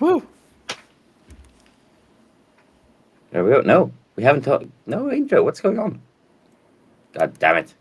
Woo. There we go. No, we haven't talked. No intro. What's going on? God damn it.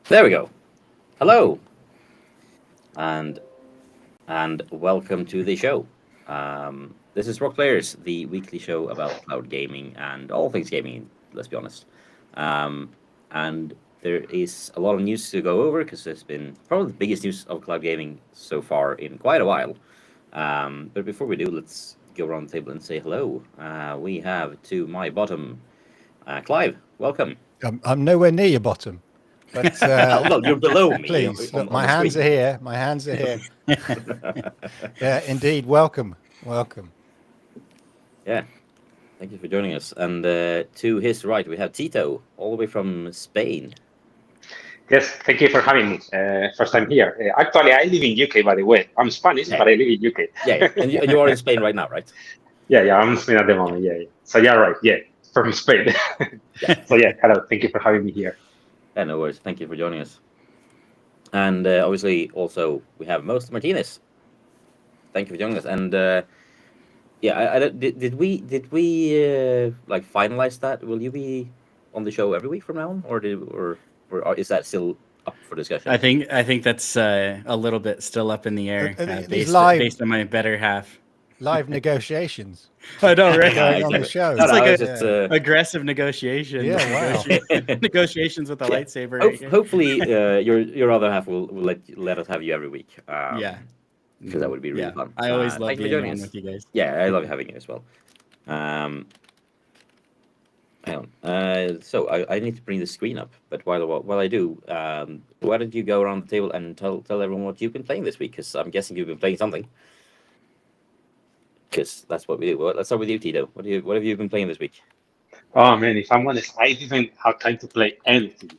There we go. Hello, and welcome to the show. This is Rokk Players, the weekly show about cloud gaming and all things gaming. Let's be honest. And there is a lot of news to go over because there's been probably the biggest news of cloud gaming so far in quite a while. But before we do, let's go around the table and say hello. We have to my bottom, Clive. Welcome. I'm nowhere near your bottom. But well, you're below me. Please, look, my hands are here. My hands are here. Yeah, indeed. Welcome. Yeah, thank you for joining us. And to his right, we have Tito, all the way from Spain. Yes, thank you for having me. First time here. Actually, I live in UK, by the way. I'm Spanish, but I live in UK. Yeah, and you are in Spain right now, right? Yeah, I'm in Spain at the moment. Yeah. So yeah, right. Yeah, from Spain. Yeah. So yeah, hello. Thank you for having me here. Yeah, no worries. Thank you for joining us. And obviously, also we have Most Martinez. Thank you for joining us. And did we like finalize that? Will you be on the show every week from now on, or is that still up for discussion? I think that's a little bit still up in the air, based on my better half. Live negotiations. I know, right? Going on the show. It's like aggressive negotiations. Yeah, wow. Negotiations with a lightsaber. Hopefully, your other half will let us have you every week. Yeah, because that would be really fun. I always love being on with you guys. Yeah, I love having you as well. Hang on. So I need to bring the screen up, but while I do, why don't you go around the table and tell everyone what you've been playing this week? Because I'm guessing you've been playing something. Because that's what we do. Well, let's start with you, Tito. What have you been playing this week? Oh man, if I'm honest, I didn't have time to play anything.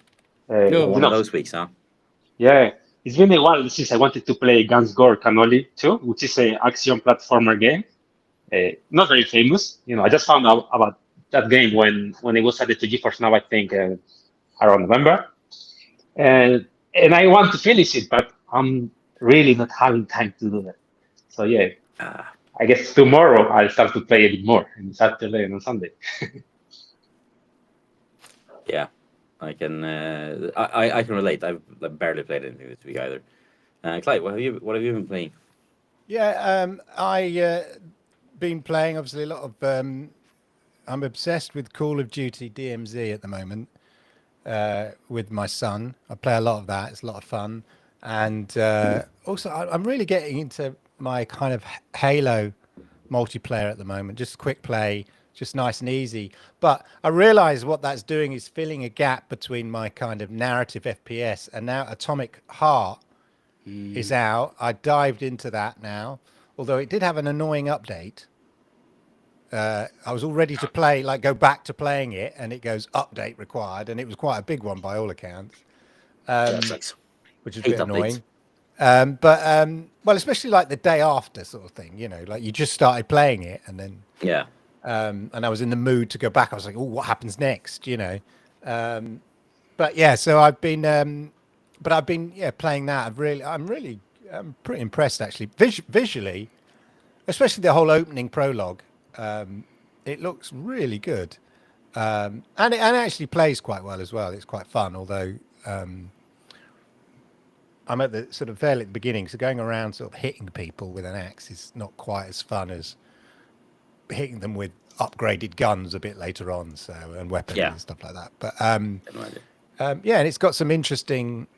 One of those weeks, huh? Yeah, it's been a while since I wanted to play Guns Gore Cannoli 2, which is an action platformer game. Not very famous. I just found out about that game when it was added to GeForce Now, I think, around November. And I want to finish it, but I'm really not having time to do that. So yeah. I guess tomorrow I'll start to play a bit more, on Saturday and on Sunday. Yeah, I can. I can relate. I've barely played anything this week either. Clive, what have you been playing? Yeah, I been playing obviously a lot of. I'm obsessed with Call of Duty DMZ at the moment. With my son, I play a lot of that. It's a lot of fun, and also I'm really getting into my kind of Halo multiplayer at the moment. Just quick play, just nice and easy. But I realize what that's doing is filling a gap between my kind of narrative FPS, and now Atomic Heart is out. I dived into that now, although it did have an annoying update. I was all ready to play, like go back to playing it, and it goes update required, and it was quite a big one by all accounts, which is a bit annoying. Well, especially like the day after sort of thing, like you just started playing it and then and I was in the mood to go back. I was like, oh, what happens next? But yeah, so I've been playing that. I'm pretty impressed actually. Visually, especially the whole opening prologue. It looks really good, and it actually plays quite well as well. It's quite fun, although. I'm at the sort of fairly beginning, so going around sort of hitting people with an axe is not quite as fun as hitting them with upgraded guns a bit later on, and weapons and stuff like that. But and it's got some interesting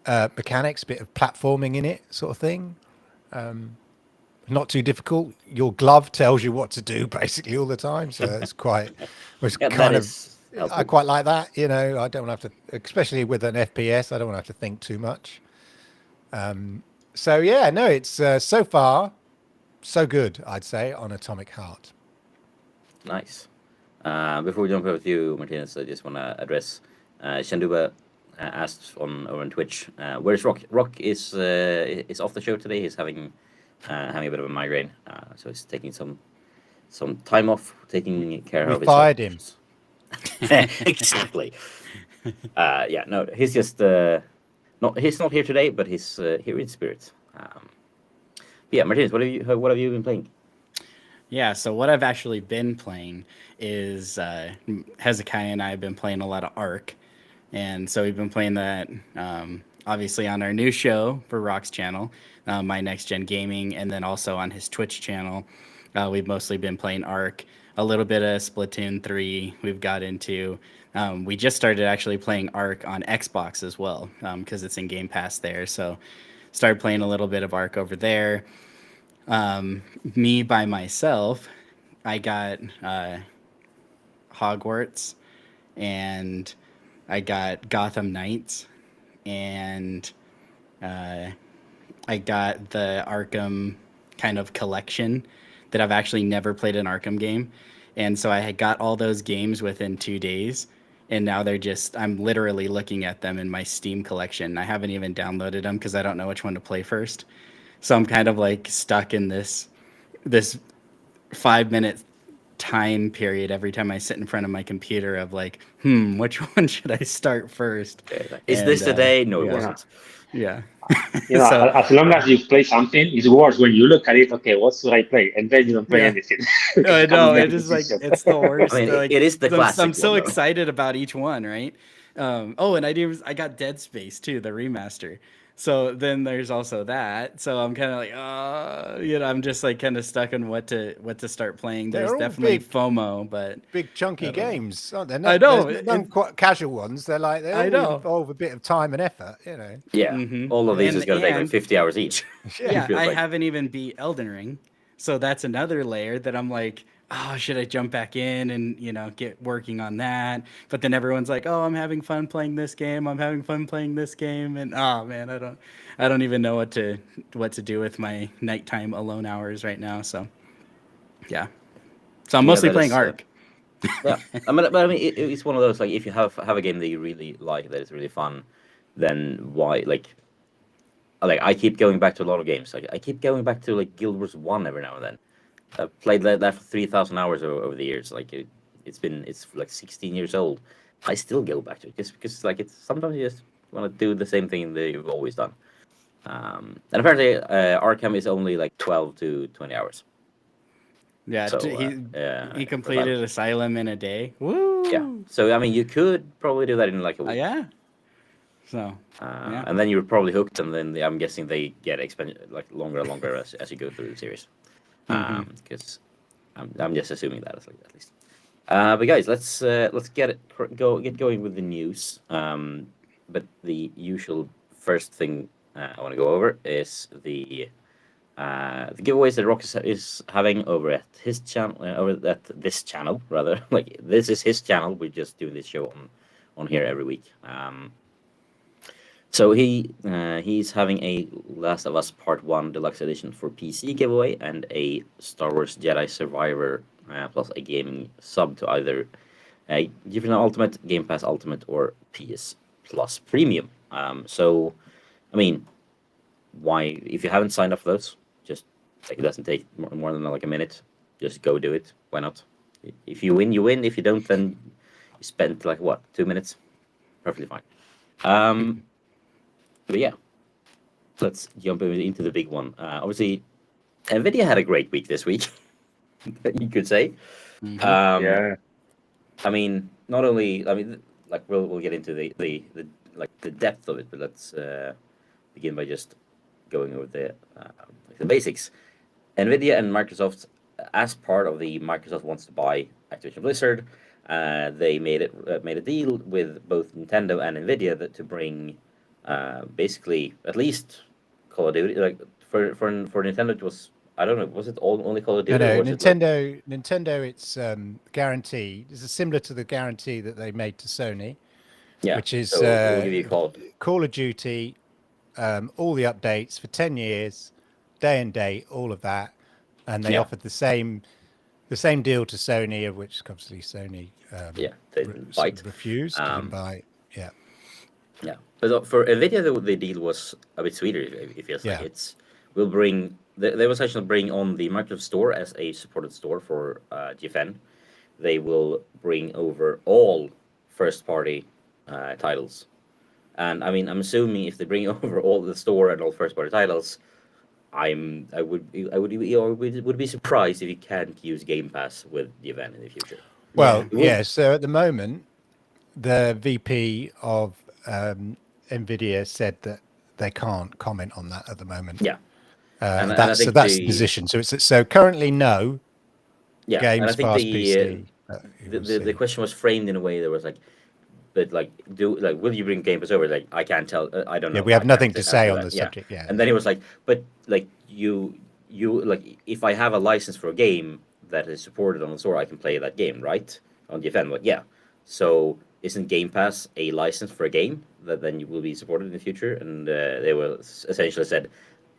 mechanics, a bit of platforming in it, sort of thing. Not too difficult. Your glove tells you what to do basically all the time, so it's quite. I quite like that, I don't have to, especially with an FPS, I don't want to have to think too much. So yeah, no, it's so far so good, I'd say, on Atomic Heart. Nice. Before we jump over to you, Martinez, I just want to address Shanduba asked over on Twitch, where's Rokk? Rokk is off the show today. He's having a bit of a migraine, so he's taking some time off, taking care of his health. We fired him. Exactly. Yeah, no, he's just he's not here today, but he's here in spirit. Yeah, Martinez, what have you been playing? Yeah, so what I've actually been playing is Hezekiah and I have been playing a lot of Ark, and so we've been playing that obviously on our new show for Rokk's channel, My Next Gen Gaming, and then also on his Twitch channel. We've mostly been playing Ark, a little bit of Splatoon 3 we've got into. We just started actually playing Ark on Xbox as well, because it's in Game Pass there, so started playing a little bit of Ark over there. Me by myself, I got Hogwarts, and I got Gotham Knights, and I got the Arkham kind of collection that I've actually never played an Arkham game. And so I had got all those games within 2 days, and now I'm literally looking at them in my Steam collection. I haven't even downloaded them because I don't know which one to play first. So I'm kind of like stuck in this 5-minute time period every time I sit in front of my computer of like, which one should I start first? Is this the day? No, it wasn't. Yeah. So, as long as you play something, it's worse when you look at it. Okay, what should I play? And then you don't play anything. I know, it is like it's the worst. I mean, like, it is the classic. I'm so excited about each one, right? And I got Dead Space too, the remaster. So then there's also that. So I'm kind of like, I'm just like kind of stuck on what to start playing. There's definitely FOMO, but big chunky games, aren't they? I know. None quite casual ones. They're like they all involve a bit of time and effort, Yeah, all of these is going to take like 50 hours each. Yeah, I haven't even beat Elden Ring, so that's another layer that I'm like, oh, should I jump back in and get working on that? But then everyone's like, oh, I'm having fun playing this game. I'm having fun playing this game, and oh man, I don't even know what to do with my nighttime alone hours right now. So yeah, so I'm mostly playing Ark. Yeah, I mean, it's one of those, like, if you have a game that you really like, that is really fun, then why like I keep going back to a lot of games. Like I keep going back to like Guild Wars 1 every now and then. I've played that for 3,000 hours over the years. Like it's like 16 years old. I still go back to it just because like it's sometimes you just want to do the same thing that you've always done. And apparently Arkham is only like 12 to 20 hours. Yeah, so, he completed Asylum in a day. Woo! Yeah, so I mean you could probably do that in like a week. Yeah. So yeah. And then you're probably hooked, and then I'm guessing they get like longer and longer as you go through the series. Because I'm just assuming that at least. But guys, let's get going with the news. But the usual first thing I want to go over is the giveaways that Rokk is having over at his channel, over at this channel rather. Like this is his channel. We just do this show on here every week. So he's having a Last of Us Part 1 Deluxe Edition for PC giveaway and a Star Wars Jedi Survivor plus a gaming sub to either Given Ultimate, Game Pass Ultimate, or PS Plus Premium. So, I mean, why, if you haven't signed up for those, just like it doesn't take more than like a minute, just go do it. Why not? If you win, you win. If you don't, then you spend like what, 2 minutes? Perfectly fine. But yeah, let's jump into the big one. Obviously, Nvidia had a great week this week, you could say. Yeah. I mean, not only, I mean, like we'll get into the depth of it, but let's begin by just going over the basics. Nvidia and Microsoft, as part of the Microsoft wants to buy Activision Blizzard, they made a deal with both Nintendo and Nvidia to bring. Basically, at least Call of Duty. Like for Nintendo, it was, I don't know, was it only Call of Duty? No, Nintendo, it's guarantee. This is similar to the guarantee that they made to Sony, which is so we'll give you Call of Duty, all the updates for 10 years, day and date, all of that, and they offered the same deal to Sony, of which obviously Sony they didn't sort bite. of refused, didn't bite. Yeah. Yeah, but for Nvidia, the deal was a bit sweeter. It feels like will bring. They will actually bring on the Microsoft Store as a supported store for GFN. They will bring over all first-party titles, and I mean, I'm assuming if they bring over all the store and all first-party titles, I would be surprised if you can't use Game Pass with GFN in the future. Well, yeah. So at the moment, the VP of Nvidia said that they can't comment on that at the moment. Yeah, and I that's think the position. So so currently no. Yeah, Games and I think Pass PC. The question was framed in a way that was like, but like, will you bring Game Pass over? Like, I can't tell. I don't know. Yeah, we have I nothing can't to answer say on that. the subject. Yeah. And then he was like, but like you like if I have a license for a game that is supported on the store, I can play that game, right? On the event, yeah. So isn't Game Pass a license for a game that then will be supported in the future? And they were essentially said,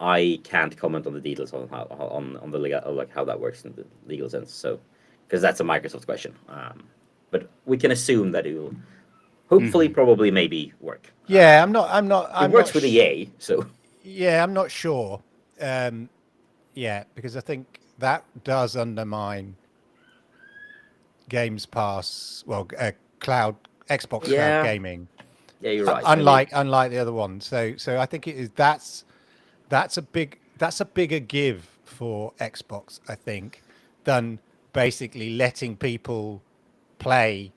I can't comment on the details on how on the legal, like how that works in the legal sense. So because that's a Microsoft question. But we can assume that it will hopefully probably maybe work. Yeah, I'm not. It works with EA, so yeah, I'm not sure. Yeah, because I think that does undermine Games Pass. Well, cloud Xbox cloud gaming. Yeah, you're right. Unlike the other one. So I think it is that's a bigger give for Xbox, I think, than basically letting people buy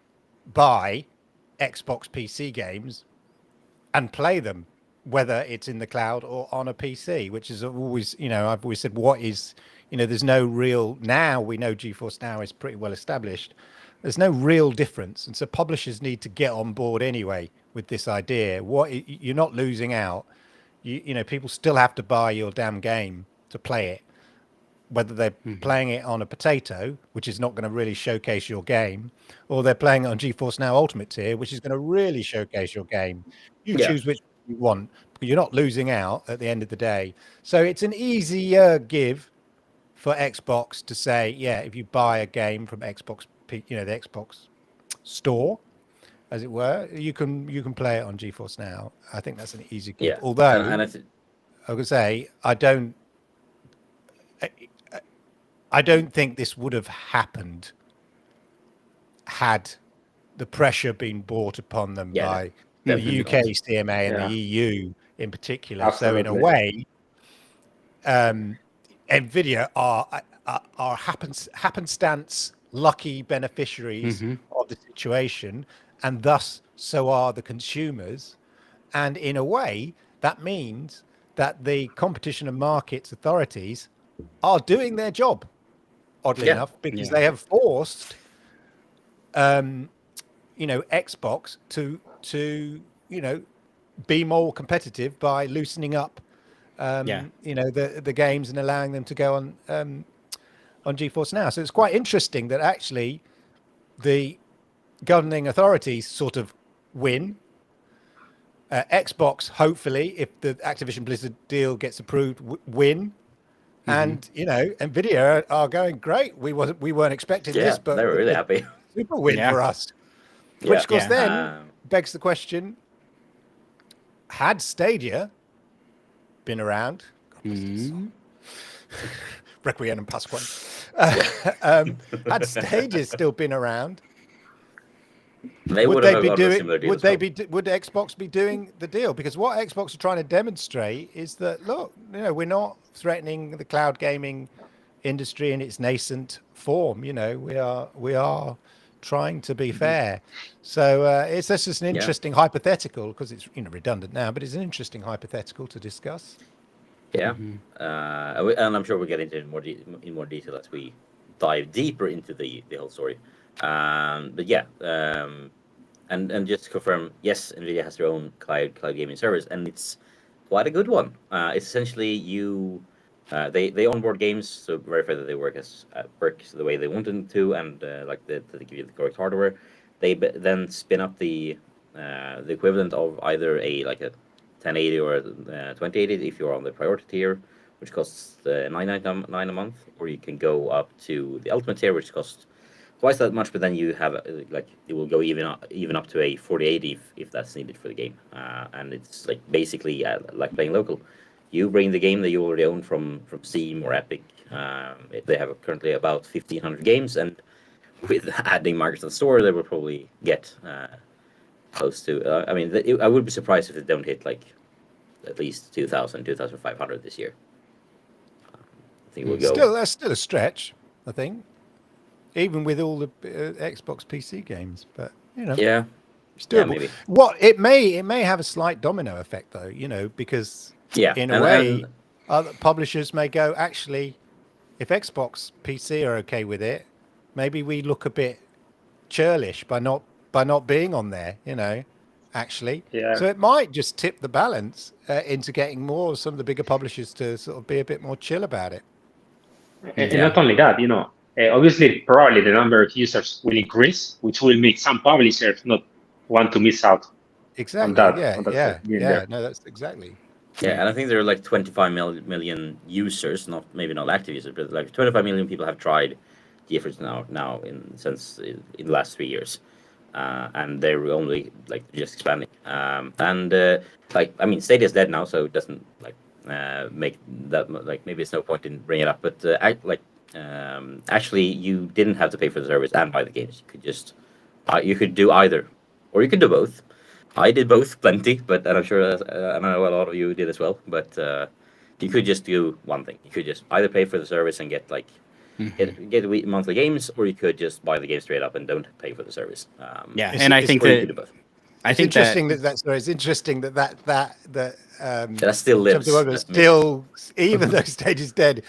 Xbox PC games and play them, whether it's in the cloud or on a PC, which is always, I've always said, there's no real, now we know GeForce Now is pretty well established. There's no real difference. And so publishers need to get on board anyway with this idea. You're not losing out. People still have to buy your damn game to play it, whether they're playing it on a potato, which is not going to really showcase your game, or they're playing it on GeForce Now Ultimate Tier, which is going to really showcase your game. You choose which you want, but you're not losing out at the end of the day. So it's an easier give for Xbox to say, yeah, if you buy a game from Xbox, the Xbox Store, as it were, you can play it on GeForce Now. I think that's an easy give. Although I would say I don't think this would have happened had the pressure been brought upon them by the UK CMA and the EU in particular. Absolutely. So in a way, Nvidia are happenstance lucky beneficiaries of the situation, and thus so are the consumers. And in a way, that means that the Competition and Markets authorities are doing their job, oddly enough, because they have forced Xbox to be more competitive by loosening up the games and allowing them to go on GeForce Now. So it's quite interesting that actually the governing authorities sort of win. Xbox, hopefully, if the Activision Blizzard deal gets approved, win. And Nvidia are going great. We weren't expecting this, but they were really happy. Super win for us. Which, of course, then begs the question: had Stadia been around, Requiem and Pasquale, had Stadia still been around, would Xbox be doing the deal? Because what Xbox are trying to demonstrate is that, look, we're not threatening the cloud gaming industry in its nascent form. We are trying to be fair. So it's just an interesting hypothetical, because it's redundant now, but it's an interesting hypothetical to discuss. Yeah, and I'm sure we'll get into it in more detail as we dive deeper into the whole story. But and just to confirm, yes, Nvidia has their own cloud gaming service, and it's quite a good one. It's essentially they onboard games, so verify that they work the way they want them to, and they give you the correct hardware. They then spin up the equivalent of either a 1080 or 2080 if you're on the priority tier, which costs $9.99 a month, or you can go up to the ultimate tier, which costs twice that much, but then you have like it will go even up to a 4080 if that's needed for the game, and it's like basically like playing local. You bring the game that you already own from Steam or Epic. They have currently about 1,500 games, and with adding Microsoft Store, they will probably get close to. I mean, I would be surprised if they don't hit like at least 2,000, 2,500 this year. I think we'll go. That's still a stretch, I think, even with all the Xbox PC games. But Yeah, it's doable. maybe. What it may have a slight domino effect though, because in a way, other publishers may go, actually, if Xbox PC are okay with it, maybe we look a bit churlish by not being on there, actually. Yeah. So it might just tip the balance into getting more of some of the bigger publishers to sort of be a bit more chill about it. And not only that, obviously, probably the number of users will increase, which will make some publishers not want to miss out. Exactly. On that, Yeah. No, that's exactly. Yeah, and I think there are like 25 million users, maybe not active users, but like 25 million people have tried GeForce now since in the last 3 years, and they're only like just expanding. Like I mean, Stadia's dead now, so it doesn't like make that like maybe it's no point in bringing it up. But actually, you didn't have to pay for the service and buy the games. You could just you could do either, or you could do both. I did both plenty, but and I'm sure I know a lot of you did as well. But you could just do one thing. You could just either pay for the service and get like get monthly games, or you could just buy the game straight up and don't pay for the service. And I think or you could do that both. I think interesting it's interesting that That still lives. Still, even though Stage is dead,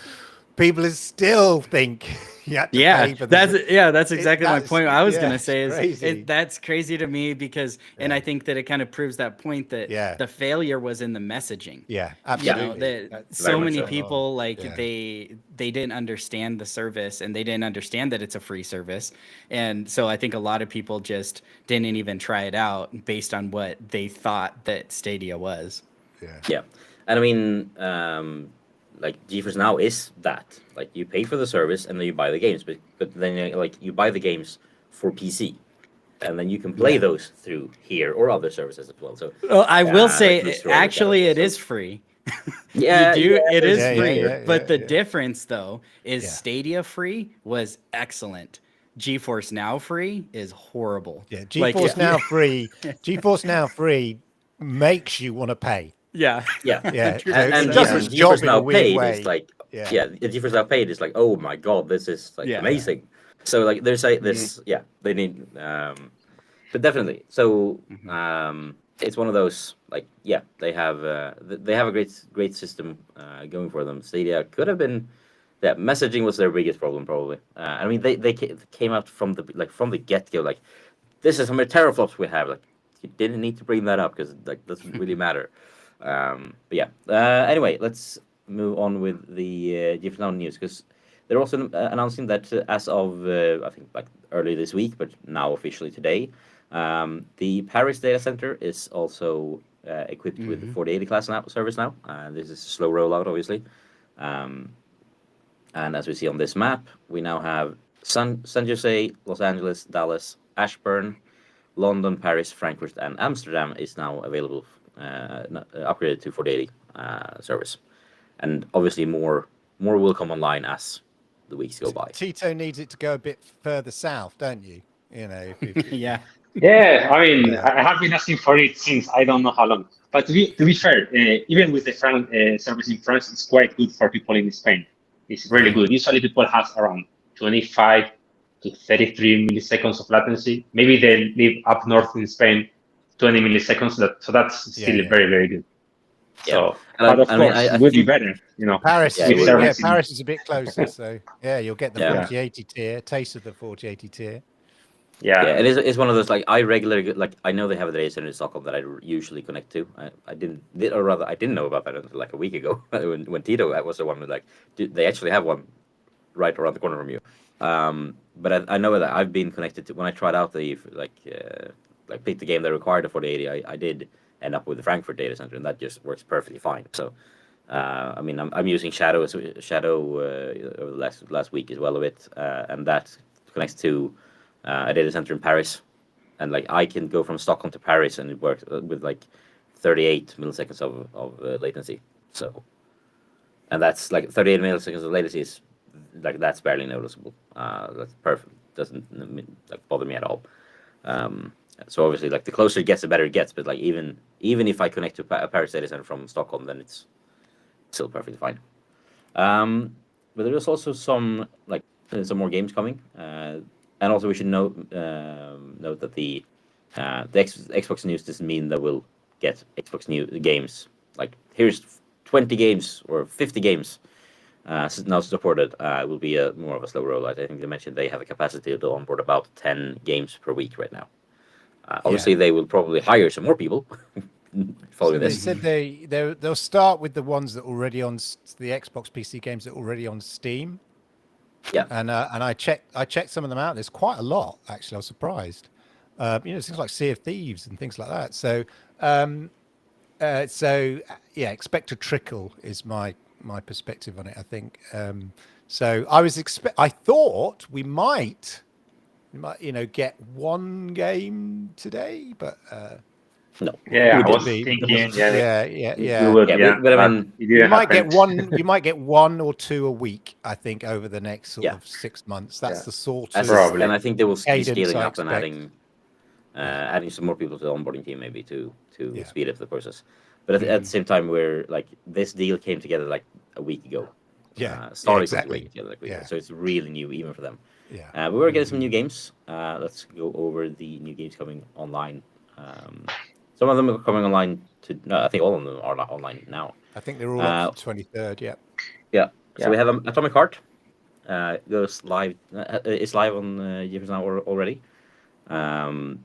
people still think you have to pay for that's exactly my point. I was gonna say is that's crazy to me because, and I think that it kind of proves that point that the failure was in the messaging. Yeah, absolutely. So many people they didn't understand the service and they didn't understand that it's a free service, and so I think a lot of people just didn't even try it out based on what they thought that Stadia was. Yeah, and I mean, like GeForce Now is that. Like you pay for the service and then you buy the games, but then like you buy the games for PC, and then you can play those through here or other services as well. So I will say, actually, it is free. It is free. But the difference though is Stadia free was excellent. GeForce Now free is horrible. Yeah, GeForce Now free. GeForce Now free makes you want to pay. Yeah. And GeForce Now Paid is like GeForce Now Paid is like, oh my god, this is like amazing. So like there's this they need but definitely. So it's one of those like they have a great system going for them. Stadia could have been messaging was their biggest problem probably. I mean they came out from the get-go like this is how many teraflops we have, like you didn't need to bring that up because like doesn't really matter. Anyway, let's move on with the GeForce Now news because they're also announcing that as of I think like early this week, but now officially today, the Paris data center is also equipped with the 4080 class service now. This is a slow rollout, obviously, and as we see on this map, we now have San Jose, Los Angeles, Dallas, Ashburn, London, Paris, Frankfurt, and Amsterdam is now available. Upgraded to 4080 service, and obviously more will come online as the weeks go by. Tito needs it to go a bit further south, don't you? Yeah. I mean, I have been asking for it since I don't know how long. But to be fair, even with the service in France, it's quite good for people in Spain. It's really good. Usually, people have around 25 to 33 milliseconds of latency. Maybe they live up north in Spain. 20 milliseconds, so that's still very, very good. So, but of course, it would be better, Paris, Paris is a bit closer, so you'll get the 4080 tier, taste of the 4080 tier. Yeah, it's one of those like I regularly I know they have a data center in Stockholm that I usually connect to. I didn't know about that until like a week ago when Tito was the one who like they actually have one right around the corner from you. But I know that I've been connected to when I tried out the picked the game that required a 4080. I did end up with the Frankfurt data center, and that just works perfectly fine. So, I mean, I'm using Shadow over the last week as well a bit, and that connects to a data center in Paris, and like I can go from Stockholm to Paris, and it works with like 38 milliseconds of latency. So, and that's like 38 milliseconds of latency is like that's barely noticeable. That's perfect. Doesn't like bother me at all. So obviously, like the closer it gets, the better it gets. But like even if I connect to a Paris data center from Stockholm, then it's still perfectly fine. But there's also some more games coming, and also we should note that the Xbox news doesn't mean that we'll get Xbox new games. Like here's 20 games or 50 games now supported. It will be more of a slow rollout. I think they mentioned they have a capacity to onboard about 10 games per week right now. Obviously, they will probably hire some more people following They this. said they'll start with the ones that are already on the Xbox PC games that are already on Steam. Yeah, And I checked some of them out. There's quite a lot actually. I was surprised. Things like Sea of Thieves and things like that. So expect a trickle is my perspective on it. I think. So I thought we might get one game today, but no. Yeah, I We was did. thinking, yeah. we would, Yeah, but I mean, it You didn't might happen. get one. You might get one or two a week. I think over the next sort of 6 months. That's Yeah. the sort That's- of Probably. and I think they will be cadence scaling I up and expect. adding some more people to the onboarding team maybe to Yeah. speed up the process. But at the same time, we're like this deal came together like a week ago. Started exactly. together like a week ago. Yeah. So it's really new even for them. Yeah. But we're getting some new games. Let's go over the new games coming online. Some of them are coming online I think all of them are not online now. I think they're all up to 23rd. Yeah. Yeah. So Yeah. we have Atomic Heart. Goes live. It's live on GeForce Now already.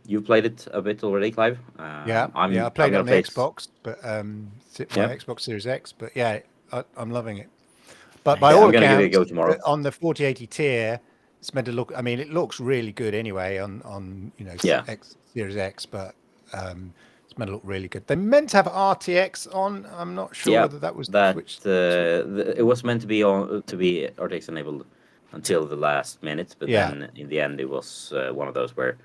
You played it a bit already, Clive. I played I'm it gonna on the play it. Xbox, but Yeah. Xbox Series X. But yeah, I'm loving it. But Yeah, by all I'm gonna give it a accounts, go tomorrow. on the 4080 tier, it's meant to look. I mean, it looks really good anyway on Yeah. Series X, but it's meant to look really good. They meant to have RTX on. I'm not sure whether that was switched. It was meant to be RTX enabled until the last minute, but then in the end it was one of those where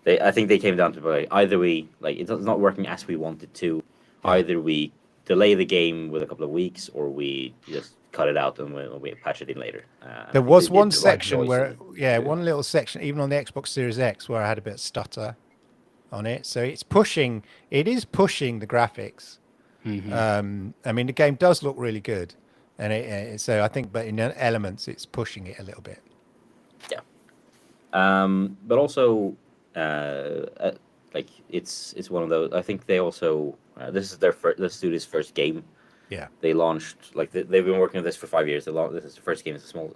I think they came down to like, either we it's not working as we wanted to, either we delay the game with a couple of weeks or we just cut it out and we patch it in later. There was one section where one little section even on the Xbox Series X where I had a bit of stutter on it. So it is pushing the graphics. I mean, the game does look really good, and so I think, but in elements, it's pushing it a little bit. Yeah. But also, it's one of those. I think they also this is the studio's first game. Yeah. They launched they've been working on this for 5 years. This is the first game. It's a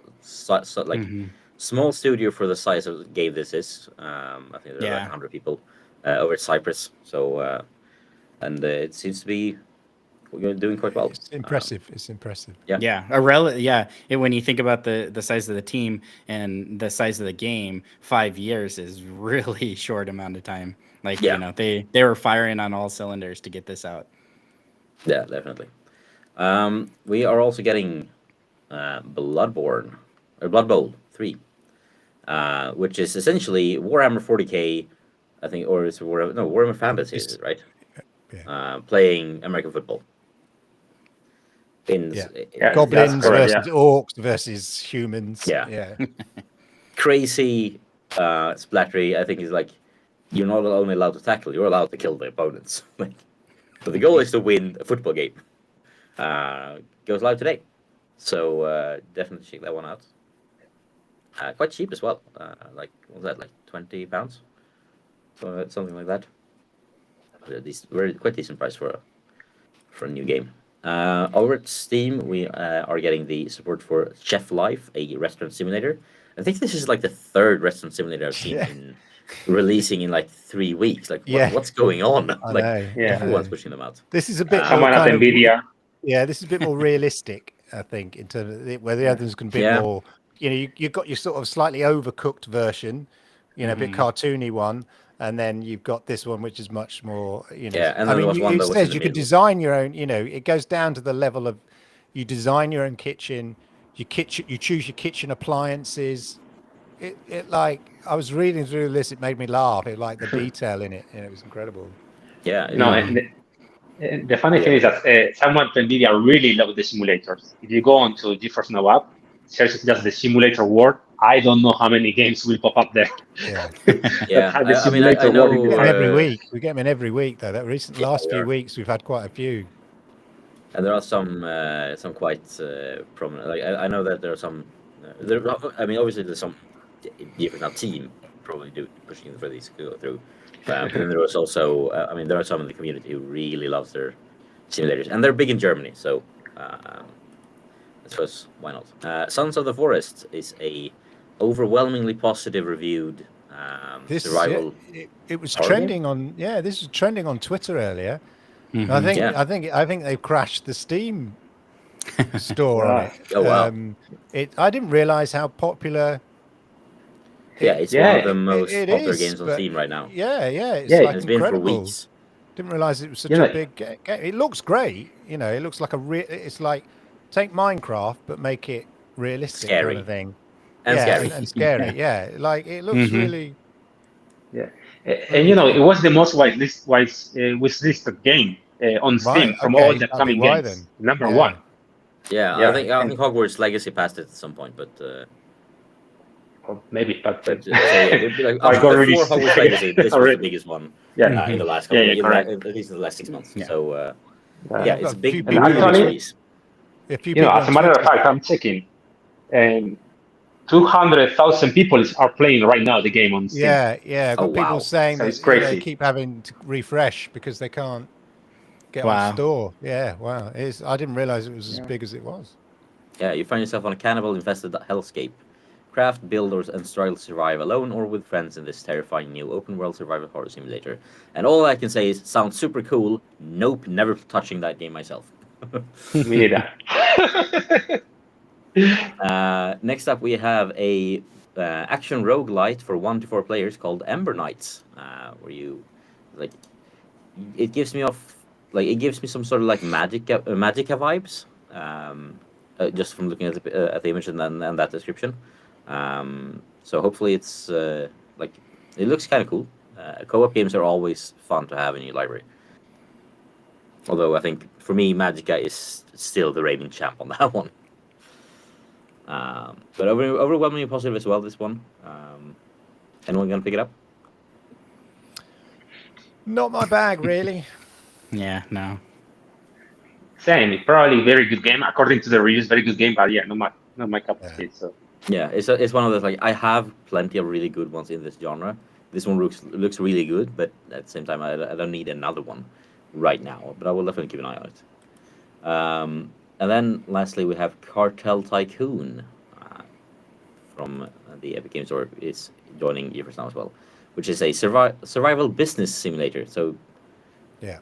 small studio for the size of the game this is. I think there are like 100 people over at Cyprus. So and it seems to be doing quite well. It's impressive. It's impressive. Yeah. When you think about the size of the team and the size of the game, 5 years is really short amount of time. They were firing on all cylinders to get this out. Yeah, definitely. We are also getting Blood Bowl 3, which is essentially Warhammer 40k, I think, or it's Warhammer Fantasy, right? Yeah. Playing American football. Goblins versus orcs versus humans. Yeah. Crazy, splattery. I think is like you're not only allowed to tackle, you're allowed to kill the opponents. But the goal is to win a football game. Goes live today, so definitely check that one out. Quite cheap as well. What was that, like £20? Something like that. Very quite decent price for a new game. Over at Steam, we are getting the support for Chef Life, a restaurant simulator. I think this is like the third restaurant simulator I've seen releasing in like 3 weeks. What's going on? Everyone's pushing them out. This is a bit Come on up, NVIDIA. This is a bit more realistic, I think, in terms of where the others can be more. You've got your sort of slightly overcooked version, a bit cartoony one, and then you've got this one which is much more, you know. Yeah, and then there was one it that was in says the you can middle. design your own. You know, it goes down to the level of you design your own kitchen. You choose your kitchen appliances. It like I was reading through this, it made me laugh. It like the detail in it, and it was incredible. Yeah, No, and the funny thing is that someone from NVIDIA really love the simulators. If you go onto GeForce Now app, search just the simulator word. I don't know how many games will pop up there. Yeah, yeah. that have the I mean, I simulator word in know. we the get them title. every week. We get them in every week though. That recent last we few are. weeks, we've had quite a few. And there are some quite prominent. Like I know that there are some. I mean, obviously there's some different team probably pushing for these to go through. But then there was also. I mean, there are some in the community who really loves their simulators, and they're big in Germany. So I suppose why not? Sons of the Forest is a overwhelmingly positive reviewed survival. It was horror game? trending on. Yeah, this was trending on Twitter earlier. Mhm. I think they've crashed the Steam store on Wow. it. Oh, wow. I didn't realize how popular. Yeah, it's one of the most it popular is, games on but Steam right now. Yeah, it's Yeah, like It's been for incredible. weeks. Didn't realize it was such You know, a big game. It looks great. You know, it looks like it's like take Minecraft but make it realistic Scary. kind of thing. And scary. And scary. Yeah, like it looks really. yeah, and you know, it was the most wishlisted game on Steam Right. from all Okay. the I think upcoming why games. then? Number Yeah. one. Yeah, Yeah, I and think Hogwarts Legacy passed it at some point, but maybe, but so yeah, like, I got before really Hogwarts Legacy, this was the already. biggest one Yeah, in the last yeah, couple, yeah, correct. at least in the last 6 months. Yeah. So Yeah. yeah, it's a A few big And actually, release. A few you know, people as a on matter of Twitter. fact, I'm checking, and 200,000 people are playing right now the game on Steam. Yeah. I've Oh, got people wow. saying So that it's crazy. they keep having to refresh because they can't get Wow. on store. Yeah, wow. I didn't realize it was as big as it was. Yeah, you find yourself on a cannibal-infested hellscape. Craft, build, and struggle to survive alone or with friends in this terrifying new open-world survival horror simulator. And all I can say is, sounds super cool. Nope, never touching that game myself. Me neither. Next up, we have a action roguelite for 1 to 4 players called Ember Knights, where you like it gives me some sort of like Magica vibes, just from looking at the image and that description. So hopefully it's like it looks kind of cool. Co-op games are always fun to have in your library. Although I think for me, Magica is still the reigning champ on that one. But overwhelmingly positive as well, this one. Anyone gonna pick it up? Not my bag, really. Yeah, no. Same, probably very good game according to the reviews. Very good game, but yeah, not my cup of tea. So Yeah, it's one of those, like, I have plenty of really good ones in this genre. This one looks really good, but at the same time, I don't need another one right now. But I will definitely keep an eye on it. And then lastly, we have Cartel Tycoon from the Epic Games Store is joining GeForce Now as well, which is a survival business simulator. So Yeah.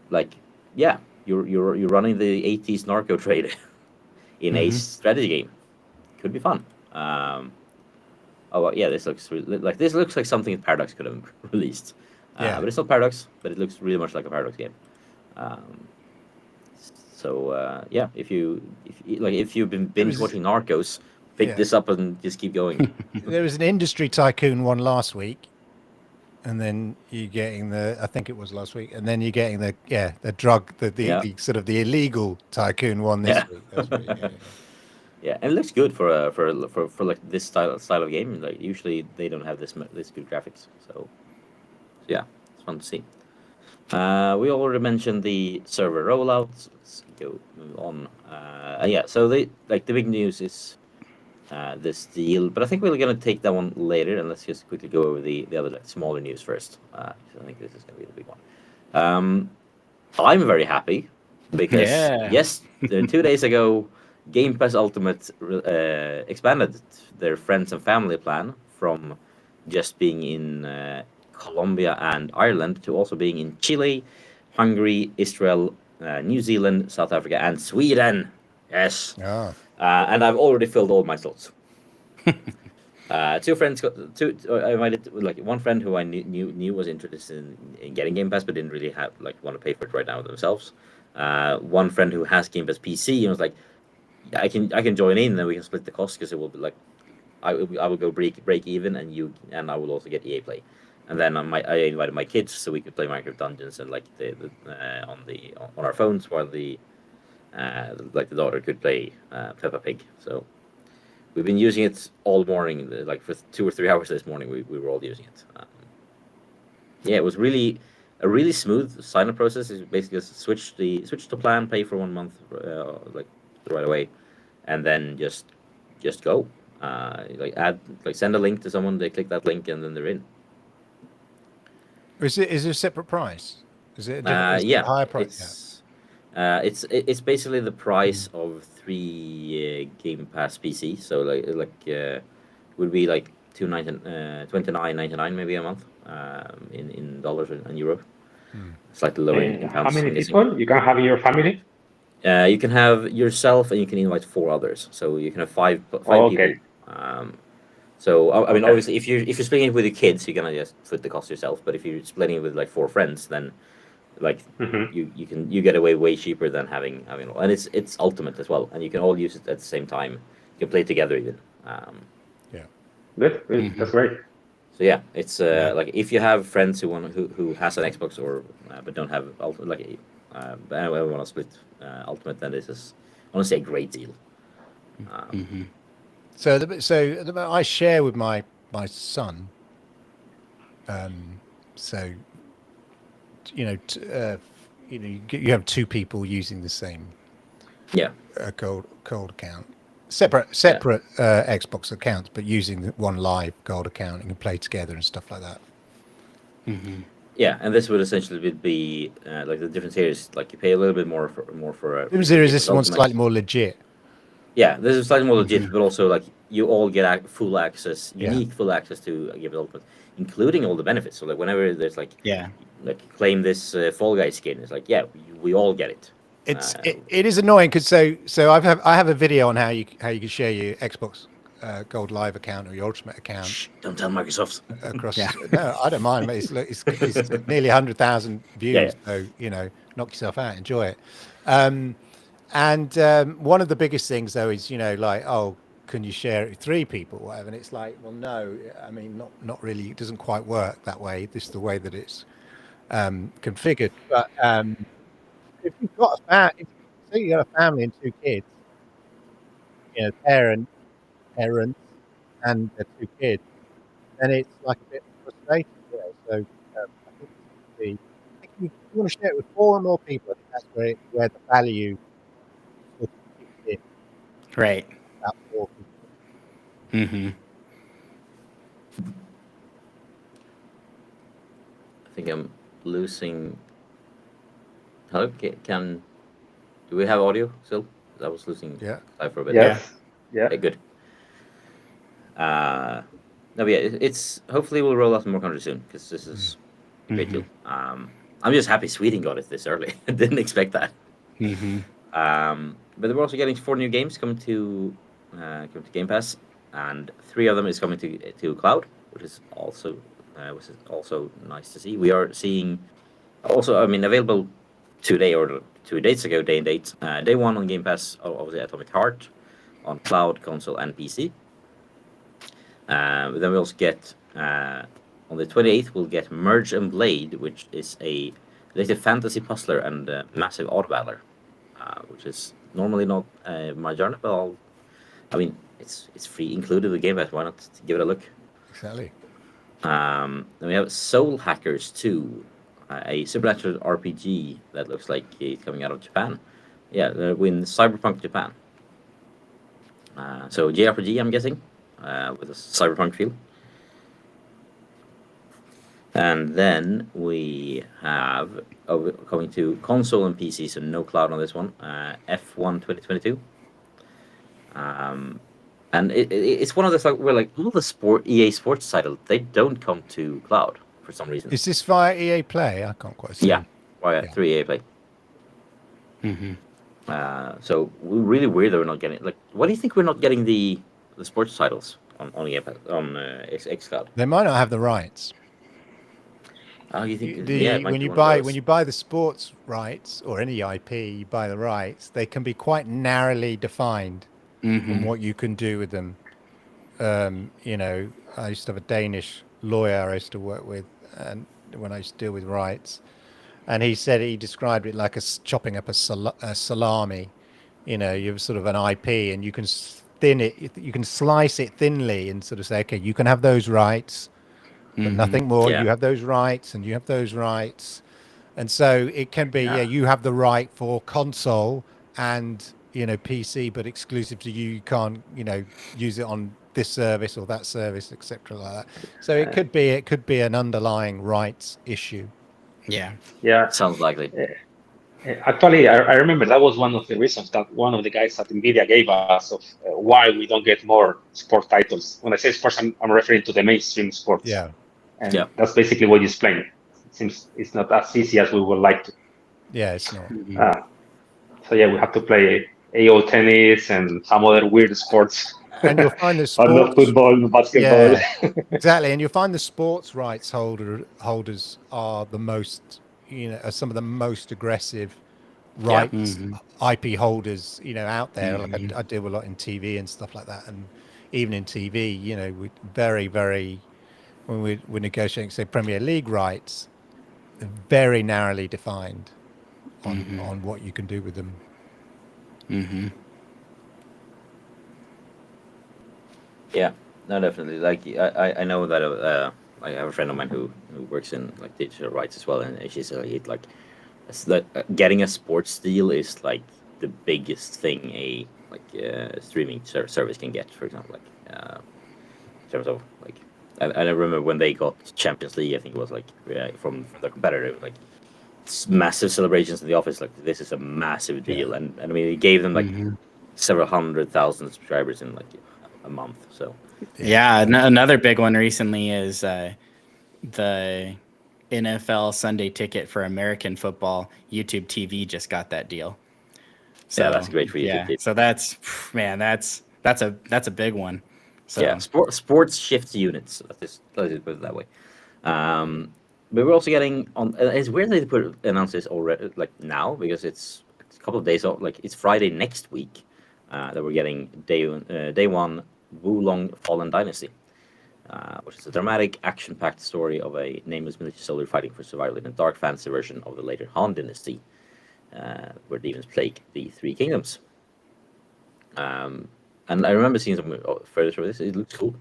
you're running the 80s narco trade in a strategy game. Could be fun. This looks like something Paradox could have released. Yeah. But it's not Paradox, but it looks really much like a Paradox game. If you've been binge watching Narcos, pick this up and just keep going. There was an Industry Tycoon one last week, and then you're getting I think it was last week, and then you're getting the sort of the illegal Tycoon one this week. That's Yeah, and it looks good for like this style of game. Like usually they don't have this good graphics, so yeah, it's fun to see. We already mentioned the server rollout. So let's move on. So the big news is this deal, but I think we're gonna take that one later, and let's just quickly go over the other smaller news first. I think this is gonna be the big one. I'm very happy because 2 days ago, Game Pass Ultimate expanded their friends and family plan from just being in Colombia and Ireland to also being in Chile, Hungary, Israel, New Zealand, South Africa, and Sweden. Yes. Ah. And I've already filled all my slots. Two friends, I invited like one friend who I knew was interested in getting Game Pass, but didn't really have like want to pay for it right now themselves. One friend who has Game Pass PC and was like, yeah, I can join in, and then we can split the cost because it will be like I will go break even, and I will also get EA Play. And then I invited my kids so we could play Minecraft Dungeons and like on our phones while the daughter could play Peppa Pig. So we've been using it all morning, like for 2 or 3 hours this morning. We were all using it. Yeah, it was a really smooth sign up process. It's basically just switch the plan, pay for 1 month, like right away, and then just go. Send a link to someone, they click that link, and then they're in. Is it a separate price? Is it Yeah, a higher price? it's basically the price of 3 Game Pass PC. So would be like $29.99 maybe a month, in dollars and euro. Slightly lower in How pounds. many I'm guessing. people you can have in your family? You can have yourself, and you can invite 4 others. So you can have five Okay. people. So I mean, Okay. obviously, if you're splitting it with your kids, you're gonna just foot the cost yourself. But if you're splitting it with like 4 friends, then like Mhm. you get away way cheaper than having and it's ultimate as well, and you can all use it at the same time. You can play together even. Good. That's great. So yeah, it's like if you have friends who has an Xbox or but don't have but anyway, want to split ultimate, then this is honestly a great deal. So I share with my son. So you have 2 people using the same Yeah. gold account, separate Xbox accounts, but using one live gold account, and can play together and stuff like that. Yeah, and this would essentially be like the difference here is like you pay a little bit more for Sim Zero is this one slightly more legit. Yeah, this is slightly more legit, but also like you all get full access, unique full access to Game Pass Ultimate, including all the benefits. So like whenever there's like claim this Fall Guy skin, it's like we all get it. It is annoying because so I have a video on how you can share your Xbox Gold Live account or your Ultimate account. Shh, don't tell Microsoft. Across, no, I don't mind. It's nearly 100,000 views, so knock yourself out, enjoy it. And one of the biggest things though is like, oh, can you share it with 3 people, or whatever? And it's like, well, no, I mean, not really. It doesn't quite work that way. This is the way that it's configured. But if you've got if you got a family and 2 kids, parents and their 2 kids, then it's like a bit frustrating. So I think if you want to share it with 4 or more people, I think that's where the value sort of kicks in. Right. About 4 people. I think I'm losing. Hello, do we have audio still? I was losing live for a bit. Yes. Yeah. Okay, good. No, but yeah, it's hopefully we'll roll out in more countries soon because this is a great deal. I'm just happy Sweden got it this early. I didn't expect that. But we're also getting 4 new games coming to Game Pass, and 3 of them is coming to cloud, which is also nice to see. We are seeing also, I mean, available today or 2 days ago, day and date. Day 1 on Game Pass, obviously Atomic Heart on cloud, console, and PC. Then we also get on the 28th we'll get Merge and Blade, which is a fantasy puzzler and massive auto battler, which is normally not my genre, but I mean it's free included with Game Pass. Why not give it a look? Exactly. Then we have Soul Hackers 2, a supernatural RPG that looks like it's coming out of Japan. Yeah, they're in Cyberpunk Japan. So JRPG, I'm guessing, with a cyberpunk feel. And then we have coming to console and PC, so no cloud on this one. F1 2022. And it's one of those where like all the EA Sports titles, they don't come to cloud for some reason. Is this via EA Play? I can't quite see. Yeah, via 3 EA Play. So we're really weird that we're not getting. Like, why do you think we're not getting the sports titles? on Game Pass, on xCloud. They might not have the rights. Oh, you think? Yeah, it might When be you one of buy those. the sports rights or any IP, you buy the rights. They can be quite narrowly defined on what you can do with them. You know, I used to have a Danish lawyer I used to work with, and when I used to deal with rights, and he described it like chopping up a salami. You know, you have sort of an IP, and you can thin it, you can slice it thinly, and sort of say, okay, you can have those rights, but nothing more. Yeah. You have those rights, and you have those rights, and so it can be, Yeah. you have the right for console and PC, but exclusive to you. You can't use it on this service or that service, etc. Like that. So it could be an underlying rights issue. Yeah. Yeah. Sounds likely. Actually, I remember that was one of the reasons that one of the guys at NVIDIA gave us of why we don't get more sport titles. When I say sports, I'm referring to the mainstream sports. Yeah. And Yeah. that's basically what you explained. It seems it's not as easy as we would like to. Yeah, it's not. So yeah, we have to play AO tennis and some other weird sports. And you'll find the But not sports. football, no basketball. Yeah, exactly. And you'll find the sports rights holders are the most, are some of the most aggressive rights IP holders, out there. Like I deal with a lot in TV and stuff like that, and even in TV, we very, very, when we're negotiating, say, Premier League rights, very narrowly defined on what you can do with them. Yeah, no, definitely. Like I know that I have a friend of mine who works in like digital rights as well, and she said getting a sports deal is like the biggest thing a streaming service can get. For example, in terms of like I remember when they got Champions League, I think it was like from the competitor, it was like massive celebrations in the office. Like this is a massive deal, and I mean it gave them like several 100,000 subscribers in like a month. So yeah, another big one recently is the NFL Sunday Ticket for American football. YouTube TV just got that deal. So yeah, that's great for you. Yeah, so that's a big one. So yeah, sports shifts units. Let's just put it that way. But we're also getting on. It's weird that they announce this already, like now, because it's a couple of days off. Like it's Friday next week that we're getting day one Wulong Fallen Dynasty, which is a dramatic, action-packed story of a nameless military soldier fighting for survival in a dark fantasy version of the later Han Dynasty, where demons plague the Three Kingdoms. And I remember seeing some photos of this. It looks cool.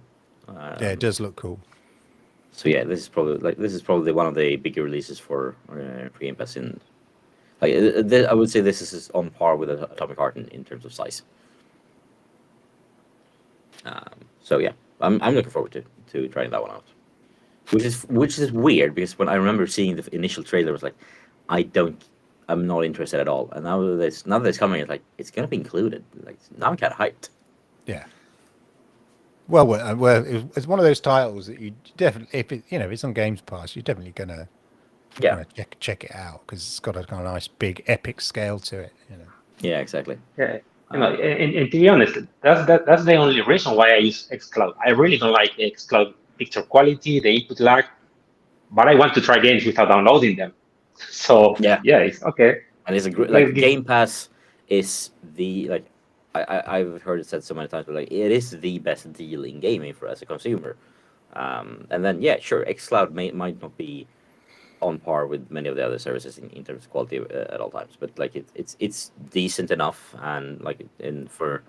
Yeah, it does look cool. So yeah, this is probably one of the bigger releases for Game Pass in. Like I would say this is on par with Atomic Heart in terms of size. So yeah, I'm looking forward to trying that one out. Which is weird because when I remember seeing the initial trailer, I was like, I'm not interested at all. And now that it's coming, it's like it's gonna be included. Like now I'm kind of hyped. Yeah. Well, it's one of those titles that you definitely, if it's on Games Pass, you're definitely gonna check it out because it's got a kind of nice big epic scale to it. Yeah, exactly. Yeah. And to be honest, that's the only reason why I use xCloud. I really don't like the xCloud picture quality, the input lag, but I want to try games without downloading them. So yeah, it's okay. And it's a great Game Pass is the like I've heard it said so many times, but like it is the best deal in gaming for as a consumer. And then yeah, sure, xCloud might not be on par with many of the other services in terms of quality at all times, but like it's decent enough, and for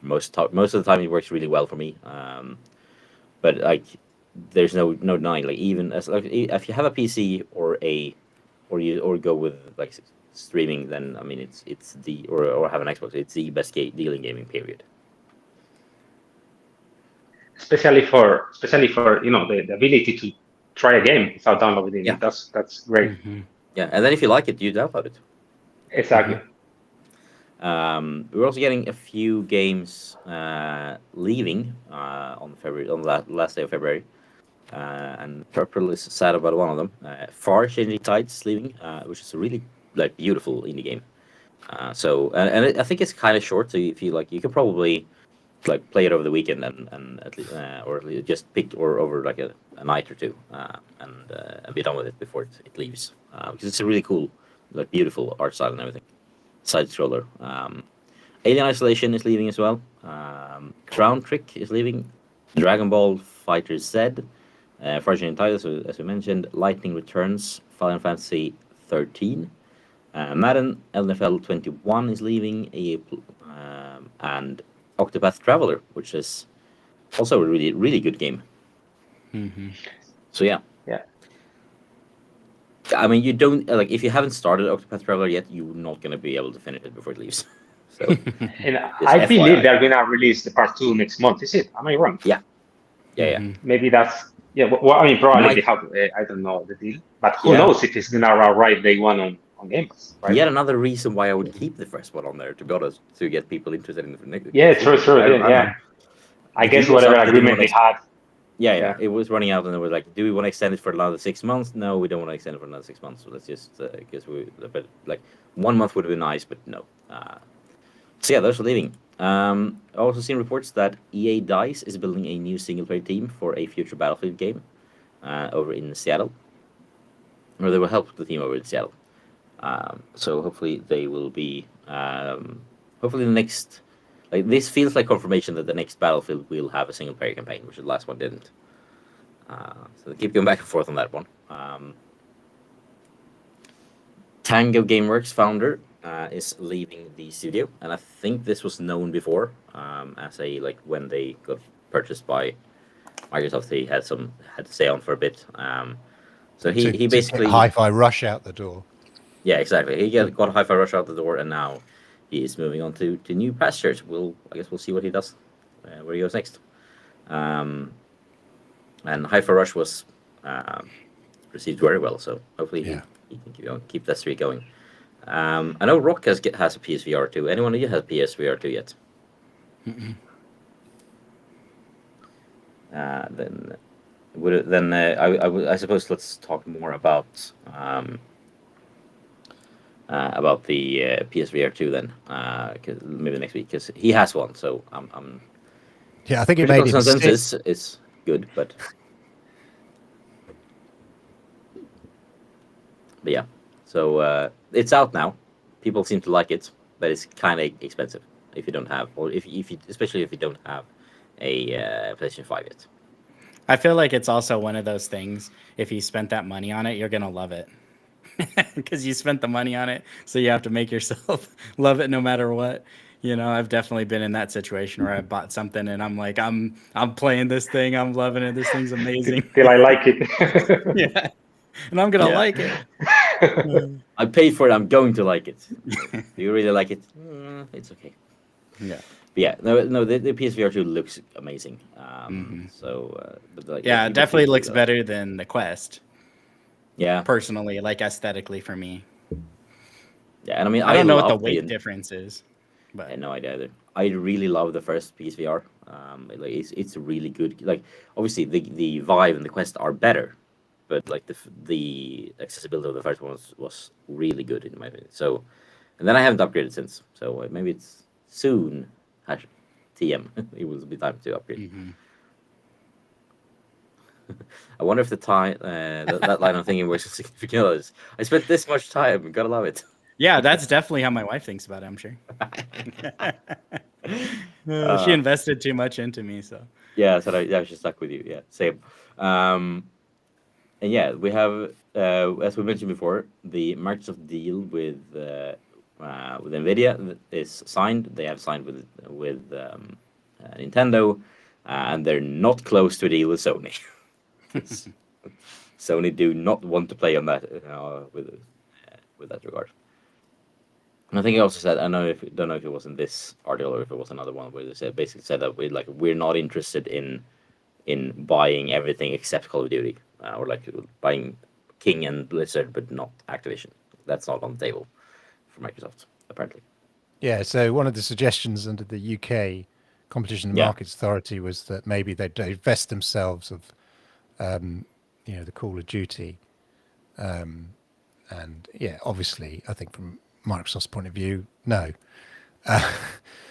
most of the time it works really well for me. But like there's no denying, like even as like if you have a PC or you go with like streaming, then I mean it's the or have an Xbox, it's the best deal in gaming, period. Especially for the ability to try a game without downloading it. That's great. Yeah, and then if you like it, you download it. Exactly. We're also getting a few games leaving on the last day of February, and Purple is sad about one of them. Far Changing Tides leaving, which is a really like beautiful indie game. I think it's kind of short, so if you like, you could probably like play it over the weekend and at least or at least just pick or over like a night or two and be done with it before it leaves because it's a really cool, like beautiful art style and everything. Side scroller. Alien Isolation is leaving as well. Crown Trick is leaving. Dragon Ball Fighter Z. Fortune titles, as we mentioned. Lightning Returns. Final Fantasy 13. Madden NFL 21 is leaving. And Octopath Traveler, which is also a really, really good game. Mm-hmm. So yeah. Yeah. I mean, you don't like if you haven't started Octopath Traveler yet, you're not going to be able to finish it before it leaves. So, And just I believe FYI. they're gonna release the part 2 next month. Is it? Am I wrong? Yeah. Yeah. Maybe that's Well, I mean, probably Might- they have. I don't know the deal, but who Yeah. knows if it's gonna arrive day one on Game Pass, right? Yet another reason why I would keep the first one on there, to be honest, to get people interested in the next. Yeah, true. Yeah. I If guess you whatever decide you agreement wanna- they had. Yeah. It was running out, and they were like, "Do we want to extend it for another 6 months? No, we don't want to extend it for another 6 months. So let's just because but like 1 month would have been nice, but no." So yeah, those are leaving. I've also seen reports that EA Dice is building a new single-player team for a future Battlefield game over in Seattle, or they will help the team over in Seattle. So hopefully they will be. Hopefully the next, like this feels like confirmation that the next Battlefield will have a single-player campaign, which the last one didn't. So they keep going back and forth on that one. Tango Gameworks founder is leaving the studio, and I think this was known before as a like when they got purchased by Microsoft, he had to stay on for a bit. So he to basically get Hi-Fi Rush out the door. Yeah, exactly. He got Hi-Fi Rush out the door, and now he is moving on to new pastures. I guess we'll see what he does, where he goes next. And Hi-Fi Rush was received very well, so hopefully he can keep that streak going. I know Rokk has a PSVR 2. Anyone of you has PSVR 2 yet? I suppose let's talk more about the PSVR 2 then, maybe next week, because he has one. So I'm Yeah, I think it critical made him consensus sick. is good, but yeah. So it's out now. People seem to like it, but it's kind of expensive if you don't have, or if you, especially if you don't have a PlayStation 5 yet. I feel like it's also one of those things. If you spent that money on it, you're gonna love it because you spent the money on it. So you have to make yourself love it no matter what. You know, I've definitely been in that situation where I bought something and I'm like, I'm playing this thing, I'm loving it. This thing's amazing. Till I like it. Yeah, and I'm gonna like it. I paid for it. I'm going to like it. Do you really like it? It's okay. Yeah. But yeah, no. The PSVR 2 looks amazing. So, but like, Yeah, it people definitely keep- looks better than the Quest. Yeah, Personally, like aesthetically for me. yeah, and I mean, I don't know what the love weight difference is, I but had no idea either. I really love the first PSVR. Like it's really good. Like obviously the Vive and the Quest are better, but like the accessibility of the first one was really good in my opinion. So, and then I haven't upgraded since. So maybe it's soon. TM. It will be time to upgrade. I wonder if the time that line I'm thinking was significant others. I spent this much time. Gotta love it. yeah, that's definitely how my wife thinks about it, I'm sure. She invested too much into me, so. Yeah, so I should stuck with you. Yeah, same. And yeah, we have, as we mentioned before, the Microsoft deal with Nvidia is signed. They have signed with Nintendo, and they're not close to a deal with Sony. Sony do not want to play on that with that regard. And I think I also said, don't know if it was in this article or if it was another one where they basically said that we're not interested in buying everything except Call of Duty, or like buying King and Blizzard, but not Activision. That's not on the table for Microsoft, apparently. Yeah, so one of the suggestions under the UK Competition and Yeah. Markets Authority was that maybe they'd divest themselves of, the Call of Duty. And yeah, obviously, I think from Microsoft's point of view, no.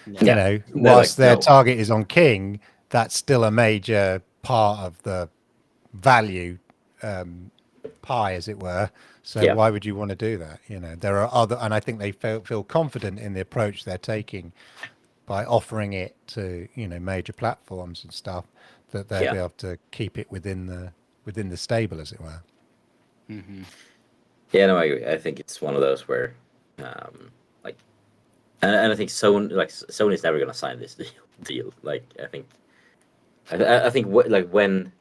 You know, They're whilst like, their no. target is on King, that's still a major part of the value pie, as it were. So Yeah. why would you want to do that? You know, there are other, and I think they feel confident in the approach they're taking by offering it to, you know, major platforms and stuff, that they'll be able to keep it within the stable, as it were. Yeah, no, I agree. I think it's one of those where, like, and I think Sony's never gonna sign this deal. Like, I think when,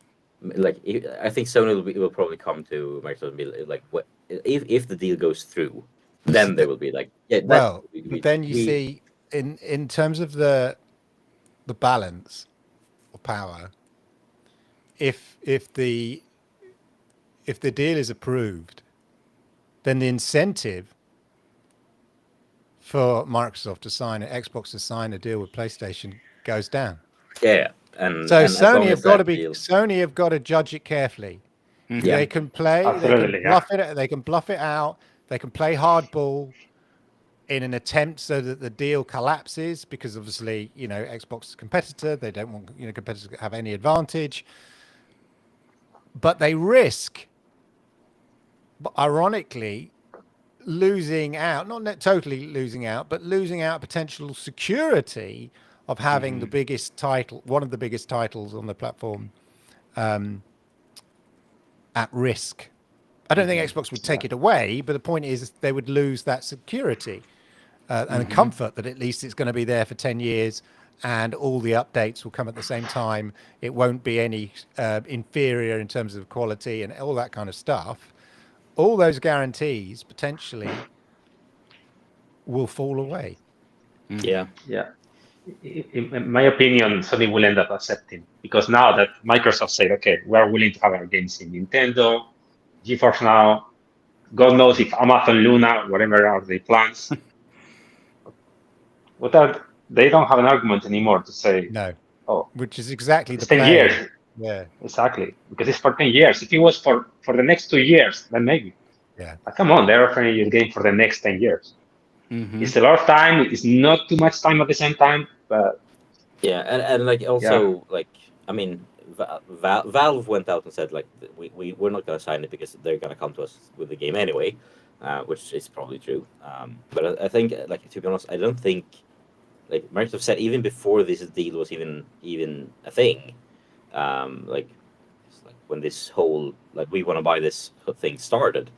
I think Sony will probably come to Microsoft and be like, what if the deal goes through, then they will be like, yeah, Well, but then you see, in terms of the balance of power, if the deal is approved, then the incentive for Microsoft to sign it, Xbox to sign a deal with PlayStation goes down. Yeah, and So as long Sony as have got that to be deal, Sony have got to judge it carefully. Yeah. They can play, Absolutely, they can bluff it, they can bluff it out, they can play hardball in an attempt so that the deal collapses, because obviously, you know, Xbox is a competitor, they don't want, you know, competitors to have any advantage, but they risk, ironically, losing out, not totally losing out, but losing out potential security of having the biggest title, one of the biggest titles on the platform, at risk. I don't think Xbox would take it away, but the point is they would lose that security and comfort that at least it's going to be there for 10 years and all the updates will come at the same time. It won't be any inferior in terms of quality and all that kind of stuff. All those guarantees potentially will fall away. yeah, Yeah. In my opinion, Sony will end up accepting, because now that Microsoft said, okay, we're willing to have our games in Nintendo, GeForce Now, God knows if Amazon Luna, whatever are the plans. They don't have an argument anymore to say, No, oh, which is exactly it's the 10 play. years. Yeah, Exactly, because it's for 10 years. If it was for the next 2 years, then maybe. yeah. But come on, they're offering you a game for the next 10 years. It's a lot of time. It's not too much time at the same time, but yeah, and like also like, I mean, Valve went out and said like, we're not gonna sign it because they're gonna come to us with the game anyway, which is probably true. But I think, like, to be honest, I don't think, like Microsoft said even before this deal was even a thing, like, it's like when this whole, like, we want to buy this thing started,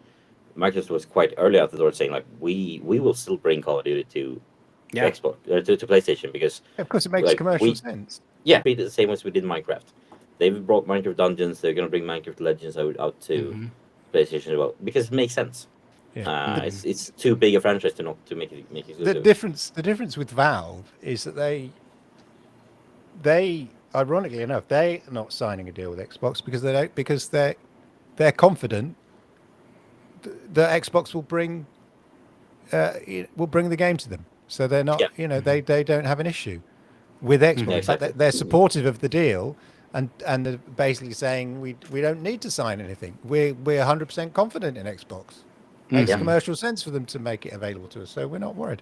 Microsoft was quite early out the door saying like, we will still bring Call of Duty to Xbox, to PlayStation, because Of course, it makes like, commercial sense. yeah, we did the same as we did Minecraft. They've brought Minecraft Dungeons. They're gonna bring Minecraft Legends out to PlayStation as well, because it makes sense. Yeah. It's too big a franchise to not to make it The exclusive. difference with Valve is that they ironically enough, they're not signing a deal with Xbox because they're confident that Xbox will bring the game to them. So they're not, Yeah. you know, they don't have an issue with Xbox. Yeah, In fact, exactly. they're supportive of the deal, and they're basically saying we don't need to sign anything. We're 100% confident in Xbox. Makes Yeah. commercial sense for them to make it available to us, so we're not worried.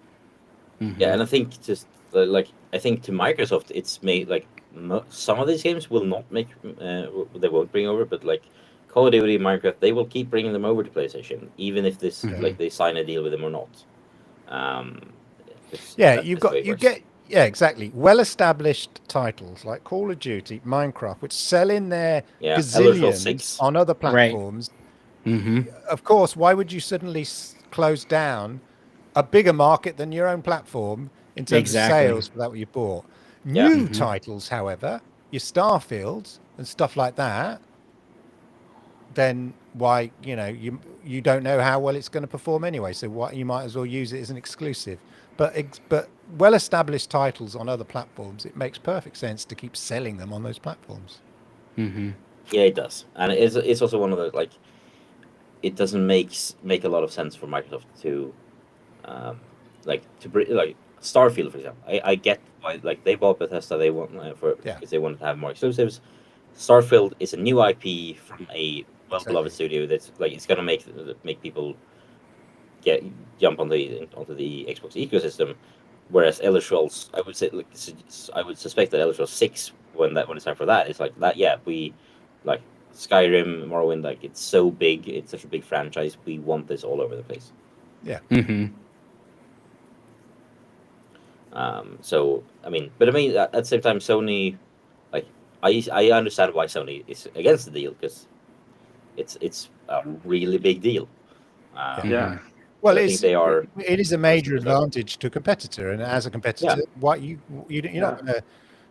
Yeah, and I think just like, I think to Microsoft, it's made like, some of these games will not make, they won't bring over, but like Call of Duty, Minecraft, they will keep bringing them over to PlayStation, even if this like they sign a deal with them or not. Yeah, yeah, exactly. Well-established titles like Call of Duty, Minecraft, which sell in their Yeah, Elder Scrolls gazillions 6. on other platforms. Of course, why would you suddenly close down a bigger market than your own platform in terms of sales for that what you bought? Yeah. New titles, however, your Starfields and stuff like that, then why, you know, you don't know how well it's going to perform anyway, so what, you might as well use it as an exclusive. But well-established titles on other platforms, it makes perfect sense to keep selling them on those platforms. Yeah, it does, and it's also one of those, like, it doesn't make a lot of sense for Microsoft to, like, to bring, like, Starfield, for example. I get why, like, they bought Bethesda, they want because they wanted to have more exclusives. Starfield is a new IP from a well-beloved studio that's like, it's gonna make people jump on the Xbox ecosystem. Whereas Elder Scrolls, I would say, like, I would suspect that Elder Scrolls 6, when it's time for that, it's like that. Yeah, we like Skyrim, Morrowind. Like, it's so big, it's such a big franchise. We want this all over the place. Yeah. Mm-hmm. So I mean, at the same time, Sony, like, I understand why Sony is against the deal, because it's a really big deal. Yeah. Well, I think they are. it is a major advantage to a competitor, and as a competitor, you're not going to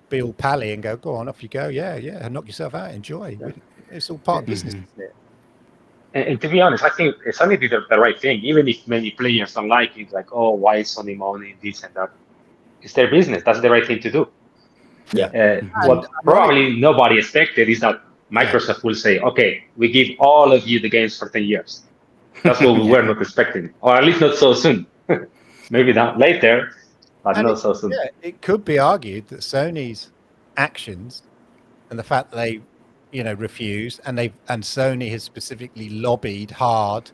be all pally and go on, off you go, yeah, knock yourself out, enjoy. It's all part of business, isn't it? And to be honest, I think Sony did the right thing, even if many players don't like it, like, oh, why is Sony money this and that? It's their business. That's the right thing to do. Yeah. What probably nobody expected is that Microsoft will say, okay, we give all of you the games for 10 years. That's what we were not expecting, or at least not so soon. Maybe that later, but not so soon. Yeah, it could be argued that Sony's actions and the fact that they, refused, and Sony has specifically lobbied hard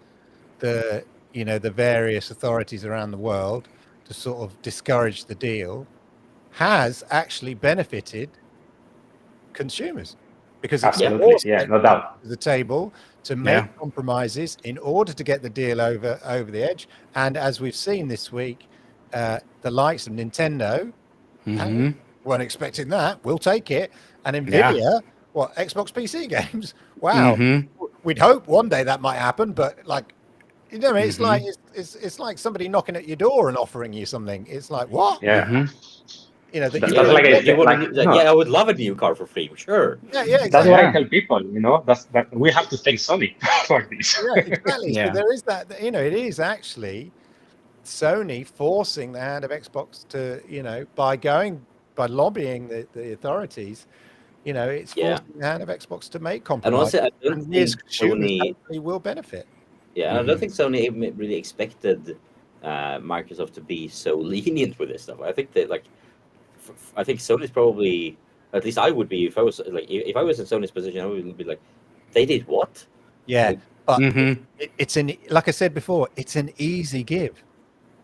the various authorities around the world to sort of discourage the deal, has actually benefited consumers, because it's absolutely, no doubt, the table to make compromises in order to get the deal over the edge. And as we've seen this week, the likes of Nintendo weren't expecting that. We'll take it. And Nvidia, what, Xbox PC games? Wow. We'd hope one day that might happen, but like, it's like it's like somebody knocking at your door and offering you something. It's like, what? Yeah. I would love a new car for free. Sure. Yeah, exactly. That's what I tell people. That we have to thank Sony for this. Yeah, exactly. So there is that. It is actually Sony forcing the hand of Xbox to, by lobbying the authorities. It's forcing the hand of Xbox to make compromises. And also, I don't think Sony will benefit. Yeah, I don't think Sony really expected Microsoft to be so lenient with this stuff. I think that, like, I think Sony's probably, at least I would be, if I was if I was in Sony's position, I would be like, they did what? Yeah, but it's like I said before, it's an easy give.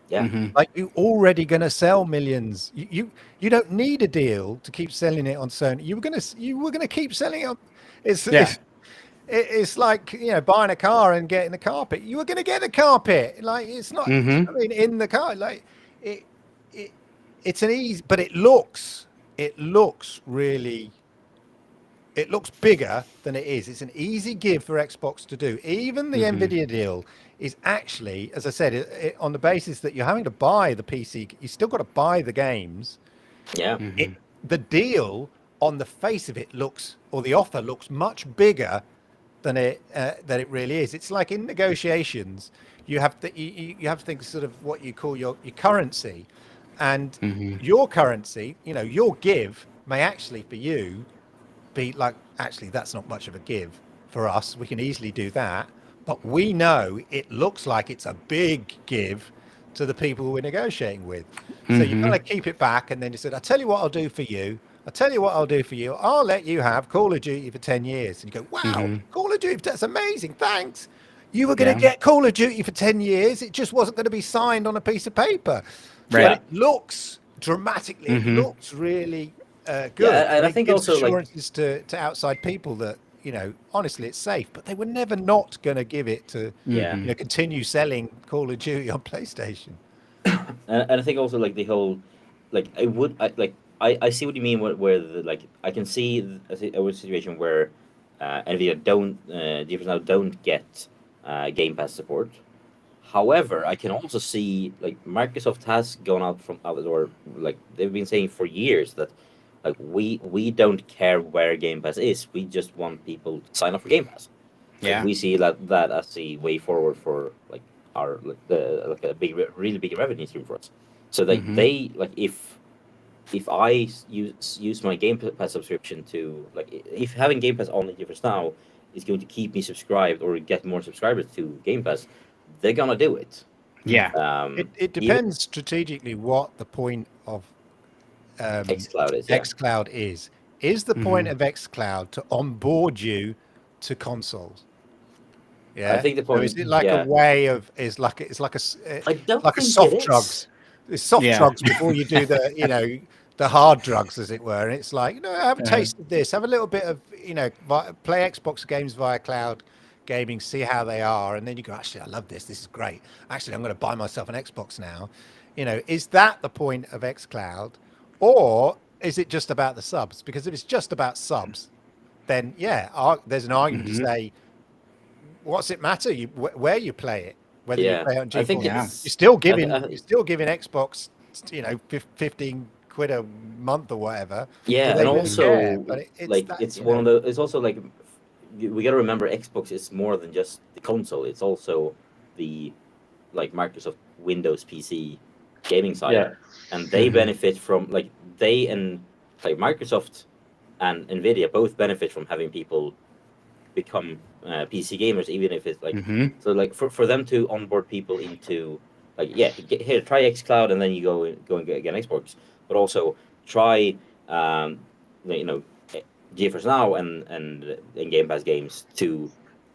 Yeah, like, you're already going to sell millions. You don't need a deal to keep selling it on Sony. You were gonna keep selling it on. It's like, buying a car and getting the carpet. You were going to get the carpet. Like, it's not. I mean, in the car, like it's an easy, but it looks really. It looks bigger than it is. It's an easy give for Xbox to do. Even the Nvidia deal is actually, as I said, on the basis that you're having to buy the PC. You still got to buy the games. Yeah. The deal on the face of it the offer looks much bigger than it really is. It's like in negotiations, you have to think sort of what you call your currency, and your currency. Your give may actually for you be like, actually, that's not much of a give for us. We can easily do that, but we know it looks like it's a big give to the people we're negotiating with. So you've got to keep it back, and then you said, "I'll tell you what I'll do for you. I'll let you have Call of Duty for 10 years. And you go, wow, Call of Duty, that's amazing. Thanks. You were going to get Call of Duty for 10 years. It just wasn't going to be signed on a piece of paper. Right. But it looks dramatically, it looks really good. Yeah, and I think gives also, assurances to outside people that, honestly, it's safe. But they were never not going to give it to, continue selling Call of Duty on PlayStation. And I think also, like, the whole, like, I see what you mean. Where I can see a situation where Nvidia don't get Game Pass support. However, I can also see, like, Microsoft has gone out the door, like they've been saying for years, that, like, we don't care where Game Pass is. We just want people to sign up for Game Pass. Yeah, we see that as the way forward for, like, our a really big revenue stream for us. So they like, if I use my Game Pass subscription to, like, if having Game Pass on the GeForce Now is going to keep me subscribed or get more subscribers to Game Pass, they're gonna do it. Yeah. It depends strategically what the point of xCloud is. xCloud is. Is the point of xCloud to onboard you to consoles? Yeah, I think the point is it like a way of it's like a I don't like a think soft it is. drugs. It's soft Yeah. drugs before you do the the hard drugs, as it were. And it's like, have a taste of this, have a little bit of, play Xbox games via cloud gaming, see how they are, and then you go, actually, I love this. This is great. Actually, I'm going to buy myself an Xbox now. Is that the point of xCloud, or is it just about the subs? Because if it's just about subs, then there's an argument to say, what's it matter where you play it, whether you play it on I think GeForce? it's You're still I giving th- you're still giving Xbox 15 quid a month or whatever. yeah, So and they don't care. also But it's like that, it's one of the. It's also like we got to remember Xbox is more than just the console. It's also the like Microsoft Windows PC gaming side, Yeah. and they benefit from like they and like Microsoft and Nvidia both benefit from having people become PC gamers, even if it's like so like for them to onboard people into like here try xCloud and then you go and get an Xbox, but also try you know GeForce Now and Game Pass games to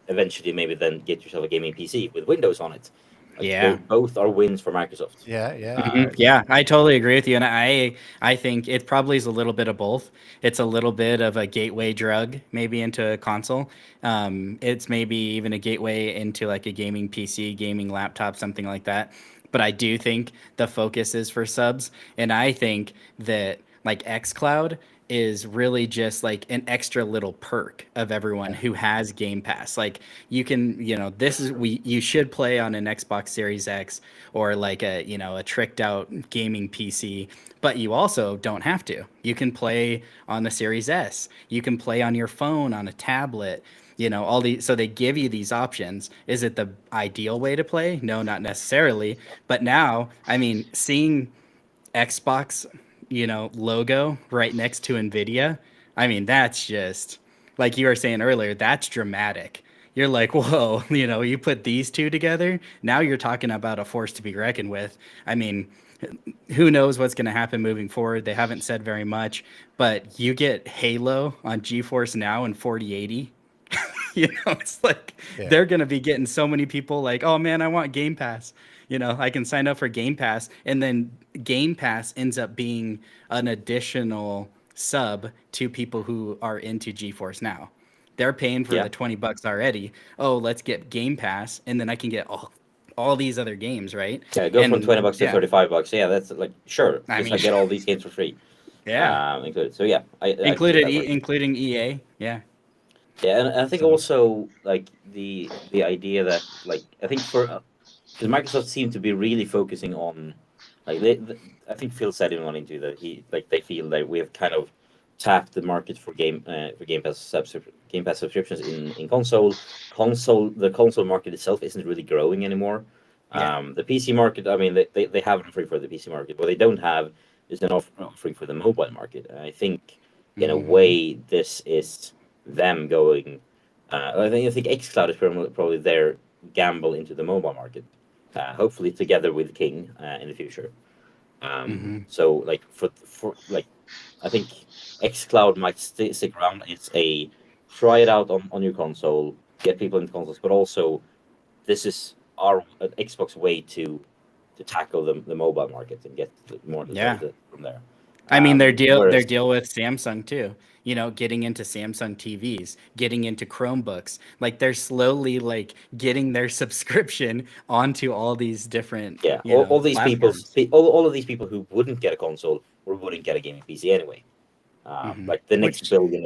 eventually maybe then get yourself a gaming PC with Windows on it. Like, Yeah. both are wins for Microsoft. Yeah, I totally agree with you, and I think it probably is a little bit of both. It's a little bit of a gateway drug, maybe into a console. It's maybe even a gateway into like a gaming PC, gaming laptop, something like that. But I do think the focus is for subs, and I think that like xCloud is really just like an extra little perk of everyone who has Game Pass. Like you can, you should play on an Xbox Series X or like a tricked out gaming PC, but you also don't have to. You can play on the Series S. You can play on your phone, on a tablet. All these, so they give you these options. Is it the ideal way to play? No, not necessarily. But now, I mean, seeing Xbox, logo right next to Nvidia, I mean, that's just like you were saying earlier, that's dramatic. You're like, whoa, you put these two together. Now you're talking about a force to be reckoned with. I mean, who knows what's going to happen moving forward? They haven't said very much, but you get Halo on GeForce Now in 4080. It's like they're going to be getting so many people like, oh man, I want Game Pass. I can sign up for Game Pass, and then Game Pass ends up being an additional sub to people who are into GeForce Now. They're paying for the $20 already. Oh, let's get Game Pass, and then I can get all these other games, right? Yeah, go from $20 to $35. Yeah, that's like sure. I get all these games for free. Yeah, included. So yeah, including EA. Yeah. Yeah, and I think also like the idea that like I think for because Microsoft seemed to be really focusing on like I think Phil said in one interview that they feel that we have kind of tapped the market for Game Pass subscriptions in console. The console market itself isn't really growing anymore. The PC market, I mean, they have an offering for the PC market. What they don't have is an offering for the mobile market. And I think in a way this is them going. I think xCloud is probably their gamble into the mobile market. Hopefully together with King in the future. So like for like, I think xCloud might stick around. It's a try it out on your console, get people into consoles, but also this is our Xbox way to tackle the mobile market and get more from there. I mean, their deal whereas- with Samsung too. Getting into Samsung TVs, getting into Chromebooks. Like they're slowly like getting their subscription onto all these different all these platforms. all of these people who wouldn't get a console or wouldn't get a gaming PC anyway. Like the next billion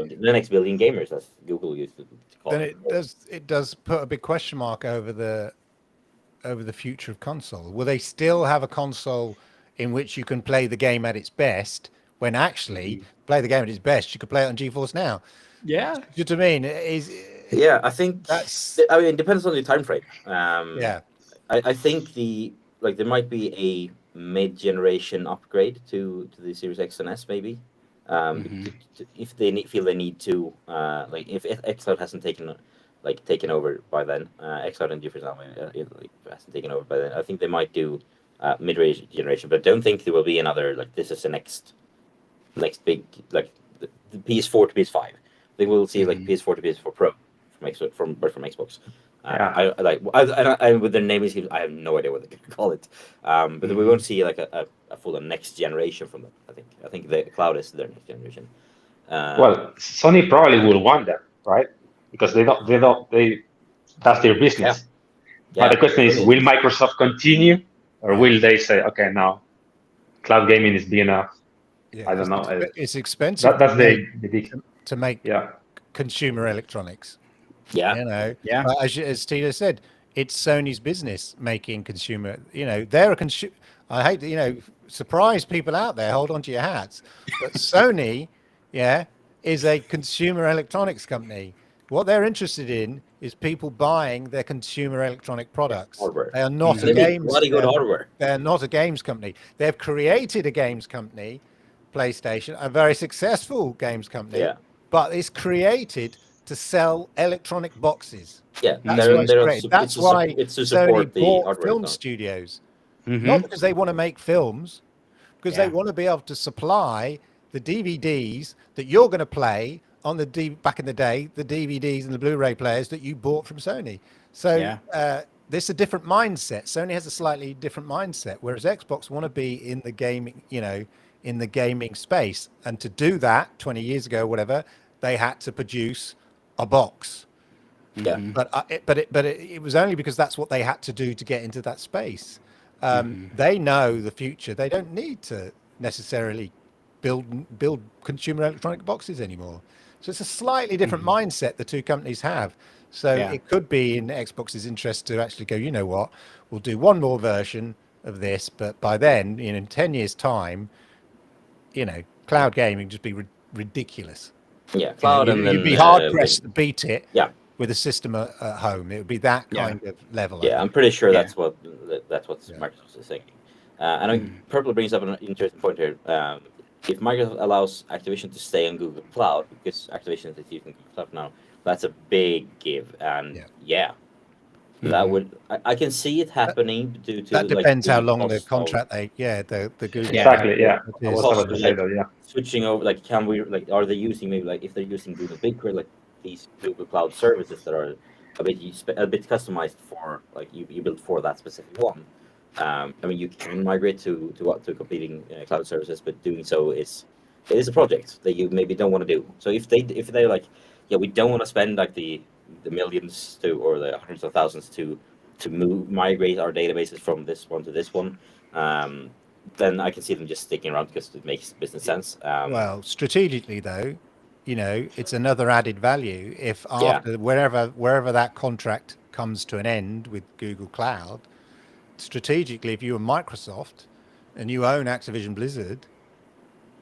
gamers, as Google used to call Then them. it does put a big question mark over the future of console. Will they still have a console in which you can play the game at its best, when actually play the game at its best you could play it on GeForce Now? Yeah. Do you know what I mean? I think that's I mean it depends on the time frame. yeah. I think there might be a mid-generation upgrade to the Series X and S maybe. If they feel they need to, like if xCloud hasn't taken over by then, xCloud and GeForce Now hasn't taken over by then, I think they might do mid-range generation, but I don't think there will be another like this is the next big like the PS4 to PS5. I think we'll see like PS4 to PS4 Pro from Xbox. I with their naming schemes, I have no idea what they're going to call it. But we won't see like a a full next generation from them. I think the cloud is their next generation. Well, Sony probably will want that, right? Because they that's their Yeah, business. But yeah. the question is, Sony will Microsoft continue, or will they say, okay, now cloud gaming is big enough? Yeah, I don't know. it's expensive That's the big, to make yeah, consumer electronics. Yeah, You know, Yeah. as Tina said, it's Sony's business making consumer. You know, they're a consumer. I hate to, surprise people out there. Hold on to your hats. But Sony, yeah, is a consumer electronics company. What they're interested in is people buying their consumer electronic products. hardware. They are not They a make games. bloody good hardware. They're not a games company. They've created a games company, PlayStation, a very successful games company, Yeah, but it's created to sell electronic boxes. yeah. That's why it's They're created. That's why it's to Sony support the bought hardware. film Account. studios, Mm-hmm. not because they want to make films, because they Yeah. want to be able to supply the DVDs that you're going to play on back in the day, the DVDs and the Blu-ray players that you bought from Sony. So Yeah. this is a different mindset. Sony has a slightly different mindset, whereas Xbox want to be in the gaming, in the gaming space. And to do that 20 years ago, whatever, they had to produce a box. Yeah, Mm-hmm. But it was only because that's what they had to do to get into that space. They know the future. They don't need to necessarily build consumer electronic boxes anymore. So it's a slightly different mindset the two companies have. So Yeah. it could be in Xbox's interest to actually go, you know what, we'll do one more version of this, but by then, in 10 years' time, cloud gaming just be ridiculous. yeah. Cloud and You'd then be hard pressed to beat it yeah, with a system at home. It would be that Yeah. kind of level. I yeah. I'm think. pretty sure Yeah. that's what Yeah. Microsoft is thinking. And I think Purple brings up an interesting point here. If Microsoft allows Activision to stay on Google Cloud, because Activision is using Google Cloud now, that's a big give. And yeah, that would I can see it happening due to That depends how the long the cost of- contract the Google. Yeah. exactly, yeah. It I is. was cost about to of, say that, yeah. switching over. Like, can we are they using maybe if they're using Google BigQuery, like these Google Cloud services that are a bit customized for you build for that specific one. I mean, you can migrate to competing cloud services, but doing so it is a project that you maybe don't want to do. So if they're like, yeah, we don't want to spend like the millions or the hundreds of thousands to migrate our databases from this one to this one, then I can see them just sticking around because it makes business sense. Well, strategically though, it's another added value. If Yeah. after wherever that contract comes to an end with Google Cloud, strategically, if you were Microsoft and you own Activision Blizzard,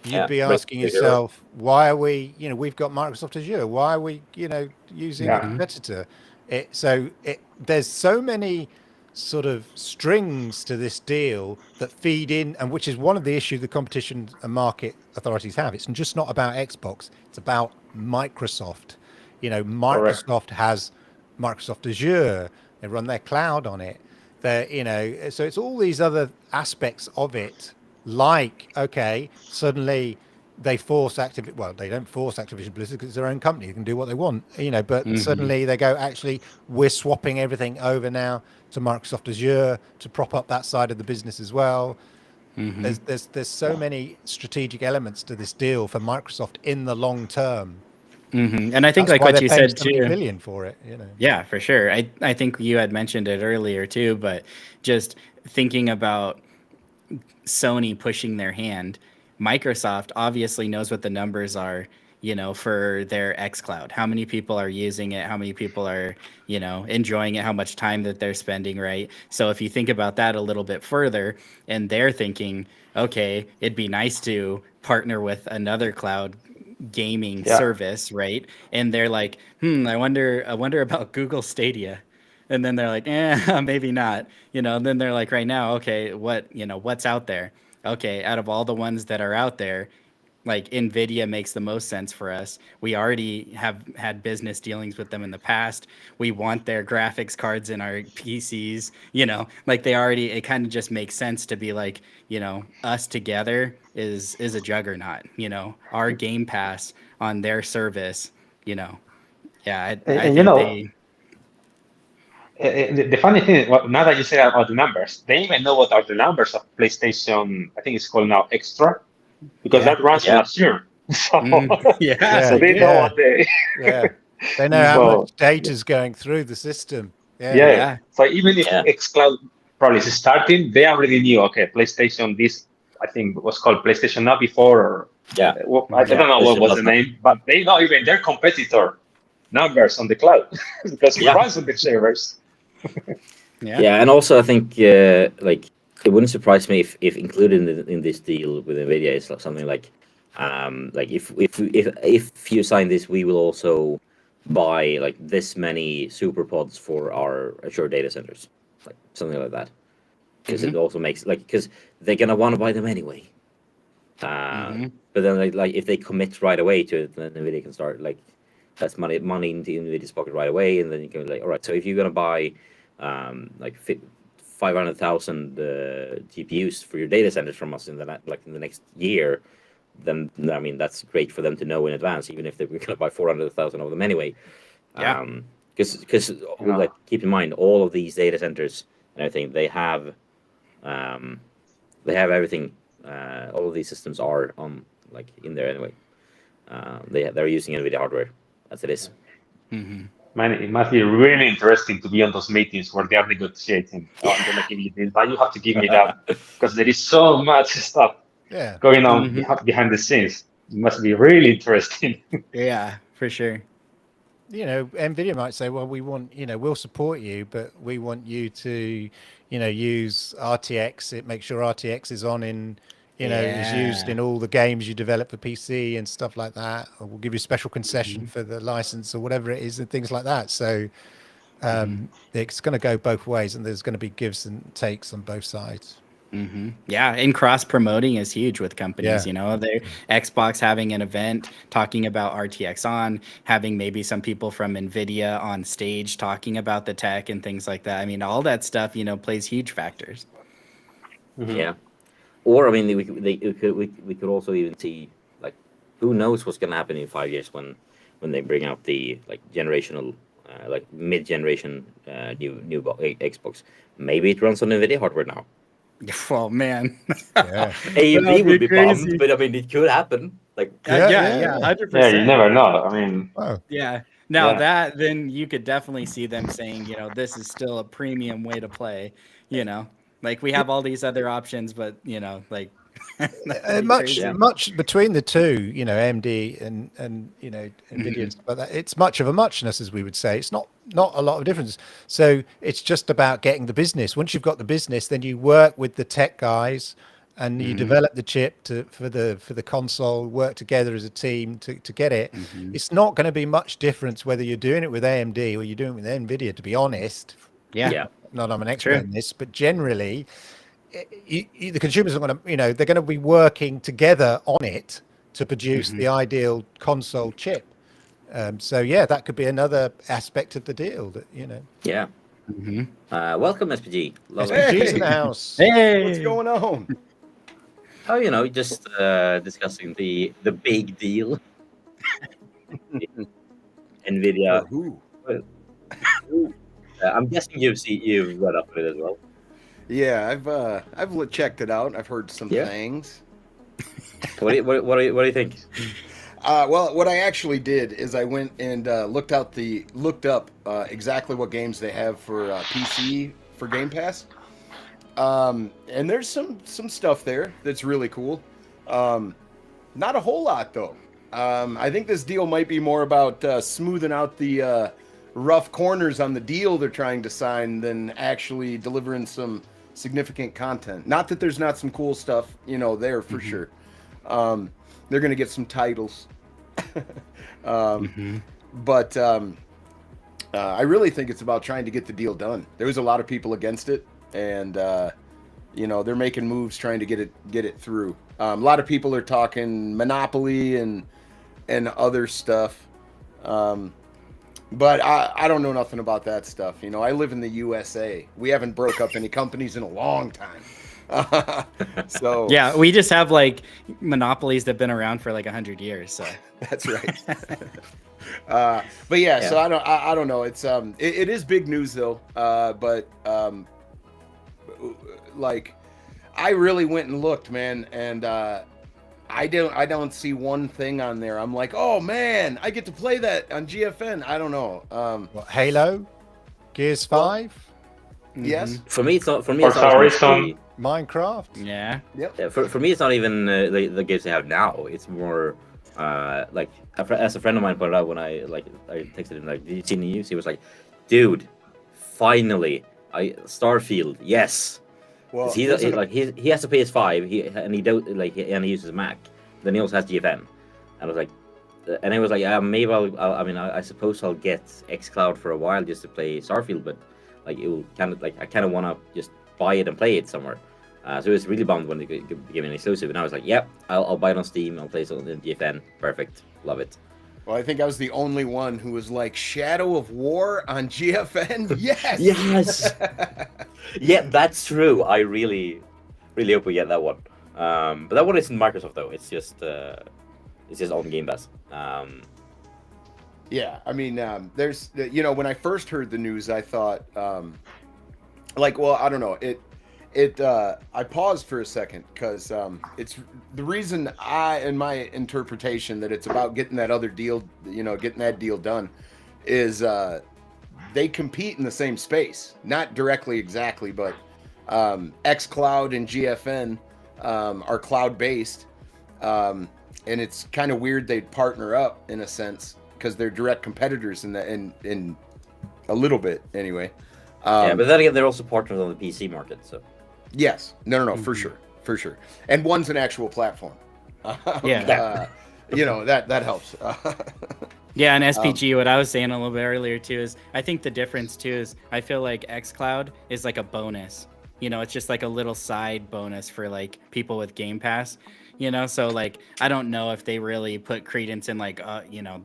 you'd be asking yourself, why are we, we've got Microsoft Azure. Why are we, using a competitor? There's so many sort of strings to this deal that feed in, and which is one of the issues the competition and market authorities have. It's just not about Xbox. It's about Microsoft. Microsoft has Microsoft Azure. They run their cloud on it. So it's all these other aspects of it. Like, okay, suddenly they force Activision. Well, they don't force Activision Blizzard because it's their own company. They can do what they want, But suddenly they go, actually, we're swapping everything over now to Microsoft Azure to prop up that side of the business as well. There's so many strategic elements to this deal for Microsoft in the long term. And I think That's like why what they're you paying said 70 too. million for it, Yeah, for sure. I think you had mentioned it earlier too, but just thinking about Sony pushing their hand, Microsoft obviously knows what the numbers are, for their xCloud. How many people are using it? How many people are, enjoying it? How much time that they're spending, right? So if you think about that a little bit further, and they're thinking, okay, it'd be nice to partner with another cloud gaming service, right? And they're like, I wonder about Google Stadia. And then they're like, maybe not, and then they're like, right now, okay, what's out there? Okay, out of all the ones that are out there, like Nvidia makes the most sense for us. We already have had business dealings with them in the past. We want their graphics cards in our PCs, like it kind of just makes sense to be like, us together is a juggernaut, our Game Pass on their service, yeah, I And think they. The funny thing, now that you say about the numbers, they even know what are the numbers of PlayStation. I think it's called now Extra, because Yeah. that runs on Yeah. Azure. So, Yeah, Yeah. so they know Yeah. what they. Yeah. They know how So much data's going through the system. Yeah. yeah. yeah. So even if Yeah. xCloud probably is starting, they already knew. Okay, PlayStation. This I think was called PlayStation Now before, or Yeah. I Yeah. don't know what PlayStation was Plus the now. name, but they know even their competitor numbers on the cloud because it Yeah. runs on the servers. Yeah. Yeah, and also I think like it wouldn't surprise me if included in this deal with Nvidia is like something like if you sign this, we will also buy like this many super pods for our Azure data centers, like something like that, because it also makes like because they're gonna want to buy them anyway. Mhm. But then like if they commit right away to it, then Nvidia can start like that's money into Nvidia's pocket right away, and then you can like all right. So if you're gonna buy like 500,000 GPUs for your data centers from us in the next year, then I mean that's great for them to know in advance, even if they were gonna buy 400,000 of them anyway. Yeah. Because Yeah. like keep in mind all of these data centers and everything they have everything. All of these systems are on like in there anyway. They're using NVIDIA hardware as it is. Mhm. Man, it must be really interesting to be on those meetings where they are negotiating. Oh, I'm gonna give you this, but you have to give me that because there is so much stuff Yeah. going on Mhm. behind the scenes. It must be really interesting. Yeah, for sure. Nvidia might say, well, we want, we'll support you, but we want you to, use RTX. It makes sure RTX is on in, is used Yeah. in all the games you develop for PC and stuff like that. Or we'll give you a special concession for the license or whatever it is and things like that. So it's going to go both ways, and there's going to be gives and takes on both sides. Yeah, and cross promoting is huge with companies. Yeah. They Xbox having an event talking about RTX on, having maybe some people from Nvidia on stage talking about the tech and things like that. I mean, all that stuff, plays huge factors. Mhm. Yeah. Or I mean, we could also even see like who knows what's gonna happen in 5 years when they bring out the like generational like mid-generation Xbox. Maybe it runs on NVIDIA hardware now. Oh man, Yeah. AMD that'd would be be bummed, crazy. but I mean, it could happen. Like, Yeah. Yeah, Yeah. Yeah, you 100%. never know. I mean, Oh, Yeah. Now yeah. that then you could definitely see them saying, this is still a premium way to play, like we have all these other options, but like that'd be much crazy. yeah, much between the two, AMD and Nvidia and stuff like that. It's much of a muchness, as we would say. It's not a lot of difference. So it's just about getting the business. Once you've got the business, then you work with the tech guys, and you develop the chip for the console. Work together as a team to get it. It's not going to be much difference whether you're doing it with AMD or you're doing it with Nvidia. To be honest, Yeah. yeah, not I'm an expert True. in this, but generally the consumers are going to, they're going to be working together on it to produce the ideal console chip. So yeah, that could be another aspect of the deal that, yeah. Welcome, SPG. Love it. SPG's in Hey, the house. what's going on? Oh, just discussing the big deal, Nvidia. For who? Well, I'm guessing you've read up on it as well. Yeah, I've checked it out. I've heard some Yeah. things. What do you think? Well, what I actually did is I went and looked up exactly what games they have for PC for Game Pass. And there's some stuff there that's really cool. Not a whole lot though. I think this deal might be more about smoothing out the rough corners on the deal they're trying to sign than actually delivering some significant content. Not that there's not some cool stuff, there for sure. They're going to get some titles. But I really think it's about trying to get the deal done. There was a lot of people against it, and they're making moves trying to get it through. A lot of people are talking monopoly and other stuff. But I don't know nothing about that stuff. I live in the USA. We haven't broke up any companies in a long time. So Yeah, we just have like monopolies that've been around for like 100 years. So that's right. But yeah, so I don't know. It's it is big news though. But like I really went and looked, man, and I don't see one thing on there. I'm like, oh man, I get to play that on GFN. I don't know. What, Halo, Gears 5, Yes. For me, it's not. For me, Or it's not so much Horizon. Minecraft. yeah, Yep. yeah, for me, it's not even the games they have now. It's more like as a friend of mine pointed out when I texted him like, "Did you see the news?" He was like, "Dude, finally, Starfield, yes." Well, He has a PS5. He uses Mac. Then he also has GFN. And I was like, maybe I suppose I'll get XCloud for a while just to play Starfield, but like it will I kind of want to just buy it and play it somewhere. So it was really bummed when they gave me an exclusive, and I was like, yep, I'll buy it on Steam. I'll play it on GFN. Perfect, love it. Well, I think I was the only one who was like Shadow of War on GFN. Yes. Yes. Yeah, that's true. I really hope we get that one. But that one isn't Microsoft though. It's just on Game Pass. Yeah, I mean, there's when I first heard the news, I thought I don't know, I paused for a second because it's the reason in my interpretation that it's about getting that other deal, getting that deal done, is they compete in the same space, not directly exactly, but xCloud and GFN are cloud based, and it's kind of weird they'd partner up in a sense because they're direct competitors in a little bit anyway. Yeah, but then again, they're also partners on the PC market, so. Yes. No, for sure. And one's an actual platform. Yeah. That helps. yeah, and SPG. What I was saying a little bit earlier too is I think the difference too is I feel like xCloud is like a bonus. It's just like a little side bonus for like people with Game Pass. So like I don't know if they really put credence in like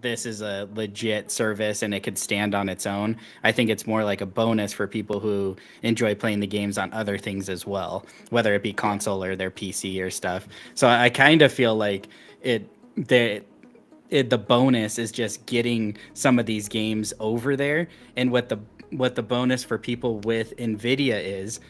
this is a legit service and it could stand on its own. I think it's more like a bonus for people who enjoy playing the games on other things as well, whether it be console or their PC or stuff. So I kind of feel like the bonus is just getting some of these games over there, and what the bonus for people with Nvidia is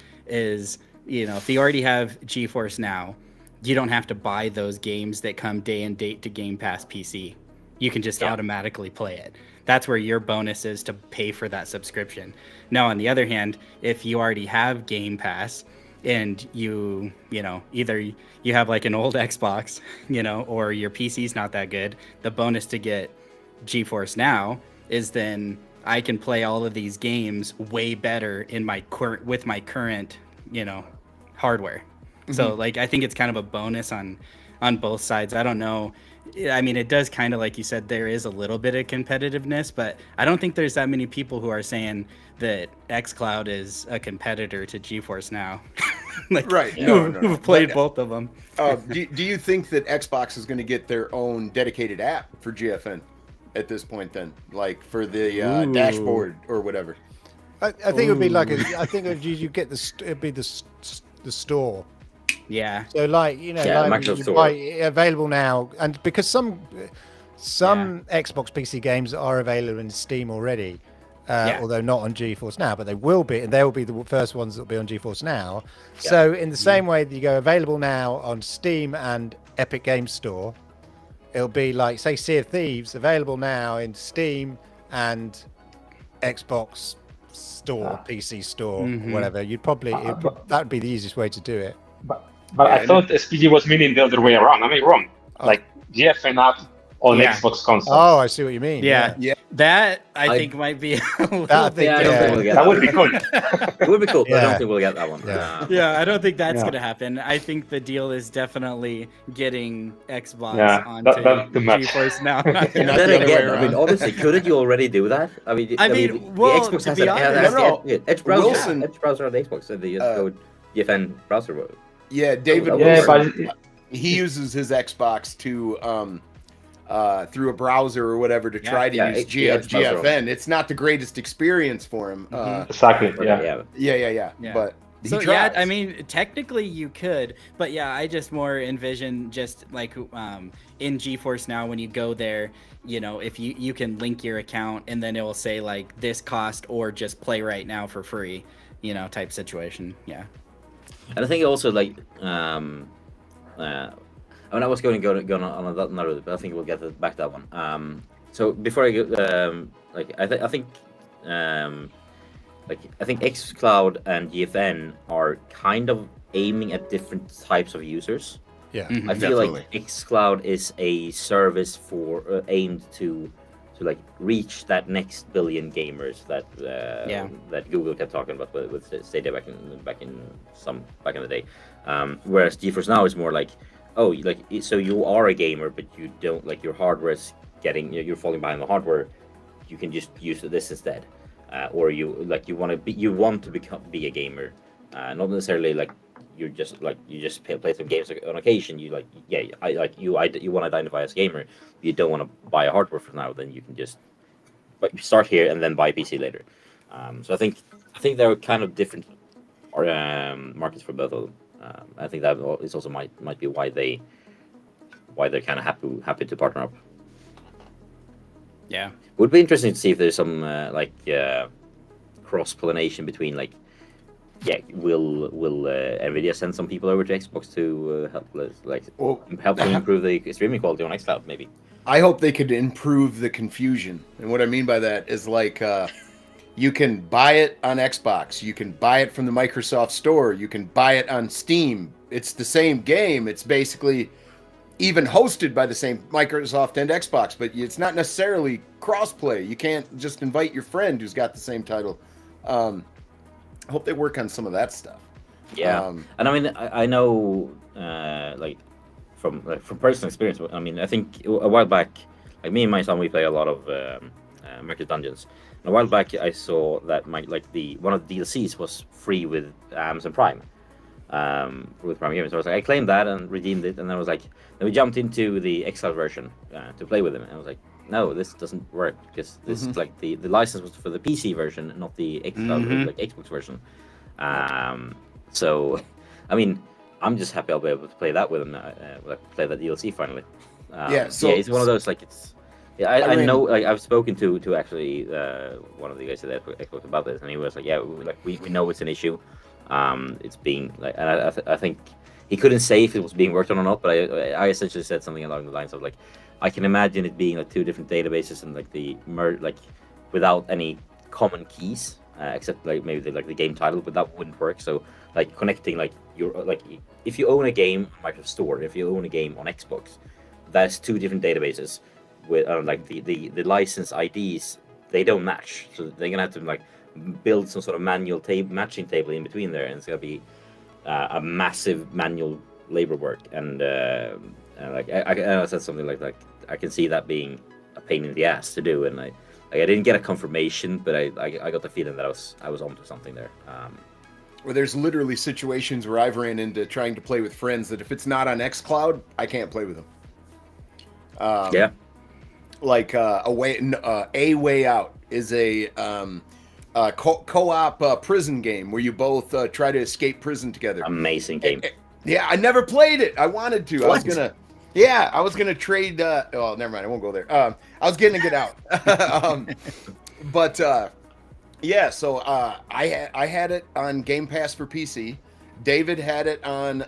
if you already have GeForce Now, you don't have to buy those games that come day and date to Game Pass PC. You can just automatically play it. That's where your bonus is to pay for that subscription. Now, on the other hand, if you already have Game Pass and either you have like an old Xbox, or your PC's not that good, the bonus to get GeForce Now is then I can play all of these games way better with my current, hardware. So like I think it's kind of a bonus on both sides. I don't know. I mean, it does kind of like you said, there is a little bit of competitiveness, but I don't think there's that many people who are saying that xCloud is a competitor to GeForce Now. Right. Who've played both of them. Do you think that Xbox is going to get their own dedicated app for GFN at this point then? Like for the dashboard or whatever? I think it would be like you get it'd be the store. Yeah. So Microsoft Store. buy available now, and because some Xbox PC games are available in Steam already, although not on GeForce Now, but they will be, and they will be the first ones that will be on GeForce Now. Yeah. So in the same way that you go available now on Steam and Epic Games Store, it'll be like say Sea of Thieves available now in Steam and Xbox Store, PC Store, whatever. You'd probably that would be the easiest way to do it. But I thought SPG was meaning the other way around. Am I wrong? Like GFN app on Xbox console. Oh, I see what you mean. Yeah. That I think might be a little bit. I don't think we'll get that would be cool. It would be cool, but I don't think we'll get that one. I don't think that's going to happen. I think the deal is definitely getting Xbox onto GeForce Now. Then again, honestly, couldn't you already do that? I mean, the Xbox has Edge browser. Edge browser on the Xbox, so they just go GFN browser. Yeah, David. He uses his Xbox to through a browser or whatever to try to use GFN. It's not the greatest experience for him. Exactly. Yeah. But He So yeah, I tries. mean, technically you could, but yeah, I just more envision just like in GeForce Now when you go there, if you can link your account and then it will say like this cost or just play right now for free, type situation. Yeah. And I think also like uh, I mean, I was going to go on another, but I think we'll get back to that one. So before I go, like I think um, I think xCloud and GFN are kind of aiming at different types of users. Yeah. Mhm. I feel like Definitely. xCloud is a service for aimed to like reach that next billion gamers that Yeah. that Google kept talking about with Stadia back in the day. Whereas GeForce Now is more like, oh, so you are a gamer, but you don't like your hardware is getting you're falling behind the hardware. You can just use this instead, or you want to be a gamer, not necessarily like you just play some games on occasion. You like yeah you want to identify as a gamer. You don't want to buy a hardware for now. Then you can just start here and then buy a PC later. So I think there are kind of different markets for both of them. I think that is also might be why they're kind of happy to partner up. Yeah. Would be interesting to see if there's some cross pollination between like will Nvidia send some people over to Xbox to help them improve the streaming quality on xCloud maybe. I hope they could improve the confusion. And what I mean by that is like you can buy it on Xbox, you can buy it from the Microsoft Store, you can buy it on Steam. It's the same game. It's basically even hosted by the same Microsoft and Xbox, but it's not necessarily crossplay. You can't just invite your friend who's got the same title. I hope they work on some of that stuff. Yeah, and I mean, I know, from personal experience. I mean, I think a while back, like me and my son, we play a lot of Mercury Dungeons. And a while back, I saw that one of the DLCs was free with Amazon Prime, with Prime Gaming. So I was like, I claimed that and redeemed it, and then then we jumped into the XL version to play with him, and I was like, no, this doesn't work because this is like the license was for the PC version, not the like Xbox version. So, I mean, I'm just happy I'll be able to play that with him. Play that DLC finally. So it's one of those like it's. Yeah, I mean, know. Like I've spoken to actually one of the guys at Xbox about this, and he was like, "Yeah, we know it's an issue. It's being like, and I think he couldn't say if it was being worked on or not, but I essentially said something along the lines of like, I can imagine it being like two different databases and like without any common keys, except like maybe the game title, but that wouldn't work. So like connecting like if you own a game on Microsoft Store, if you own a game on Xbox, that's two different databases with like the license IDs, they don't match, so they're gonna have to like build some sort of manual matching table in between there, and it's gonna be a massive manual labor work. And like I said something like I can see that being a pain in the ass to do, and I didn't get a confirmation, but I got the feeling that I was onto something there. Where there's literally situations where I've ran into trying to play with friends that if it's not on xCloud, I can't play with them. Yeah. Like a way out is a co-op prison game where you both try to escape prison together. Amazing game. Yeah, I never played it. I wanted to. What? I was gonna trade. Oh, never mind. I won't go there. I was getting to get out. Yeah. So I had it on Game Pass for PC. David had it on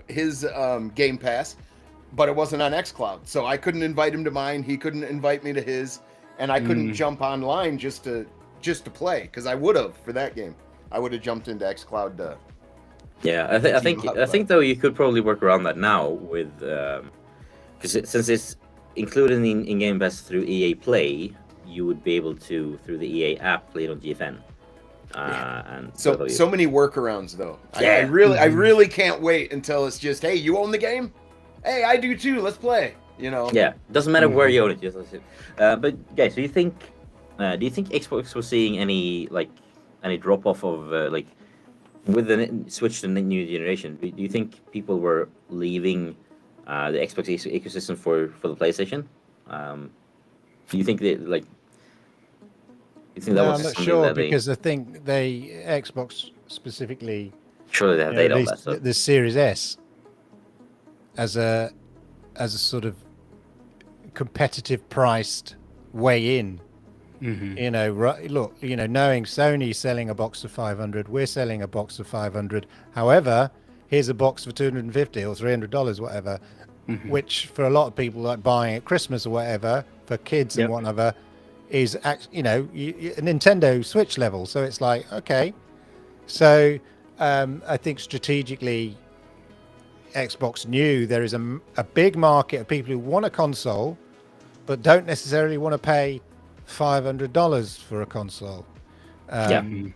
his Game Pass, but it wasn't on xCloud. So I couldn't invite him to mine. He couldn't invite me to his, and I couldn't jump online just to play, because I would have for that game. I would have jumped into xCloud. Yeah, I think though you could probably work around that now with because since it's included in Game Pass through EA Play, you would be able to through the EA app play it on GFN. And so many workarounds though. Yeah. I really can't wait until it's just, hey, you own the game? Hey, I do too. Let's play. You know. Yeah, doesn't matter where you own it. Just but guys, do you think Xbox was seeing any drop off of like with the switch to the new generation? Do you think people were leaving the Xbox ecosystem for the PlayStation? Do you think that You think that No, was I'm not something sure that they because I think Xbox specifically, surely they have data on that stuff. the Series S as a sort of competitive priced way in. You know, look, you know, knowing Sony selling a box of 500, we're selling a box of 500. However, here's a box for $250 or $300, whatever, which for a lot of people, like buying at Christmas or whatever, for kids and whatever, is you know, a Nintendo Switch level. So it's like, okay. So I think strategically, Xbox knew there is a big market of people who want a console, but don't necessarily want to pay $500 for a console. And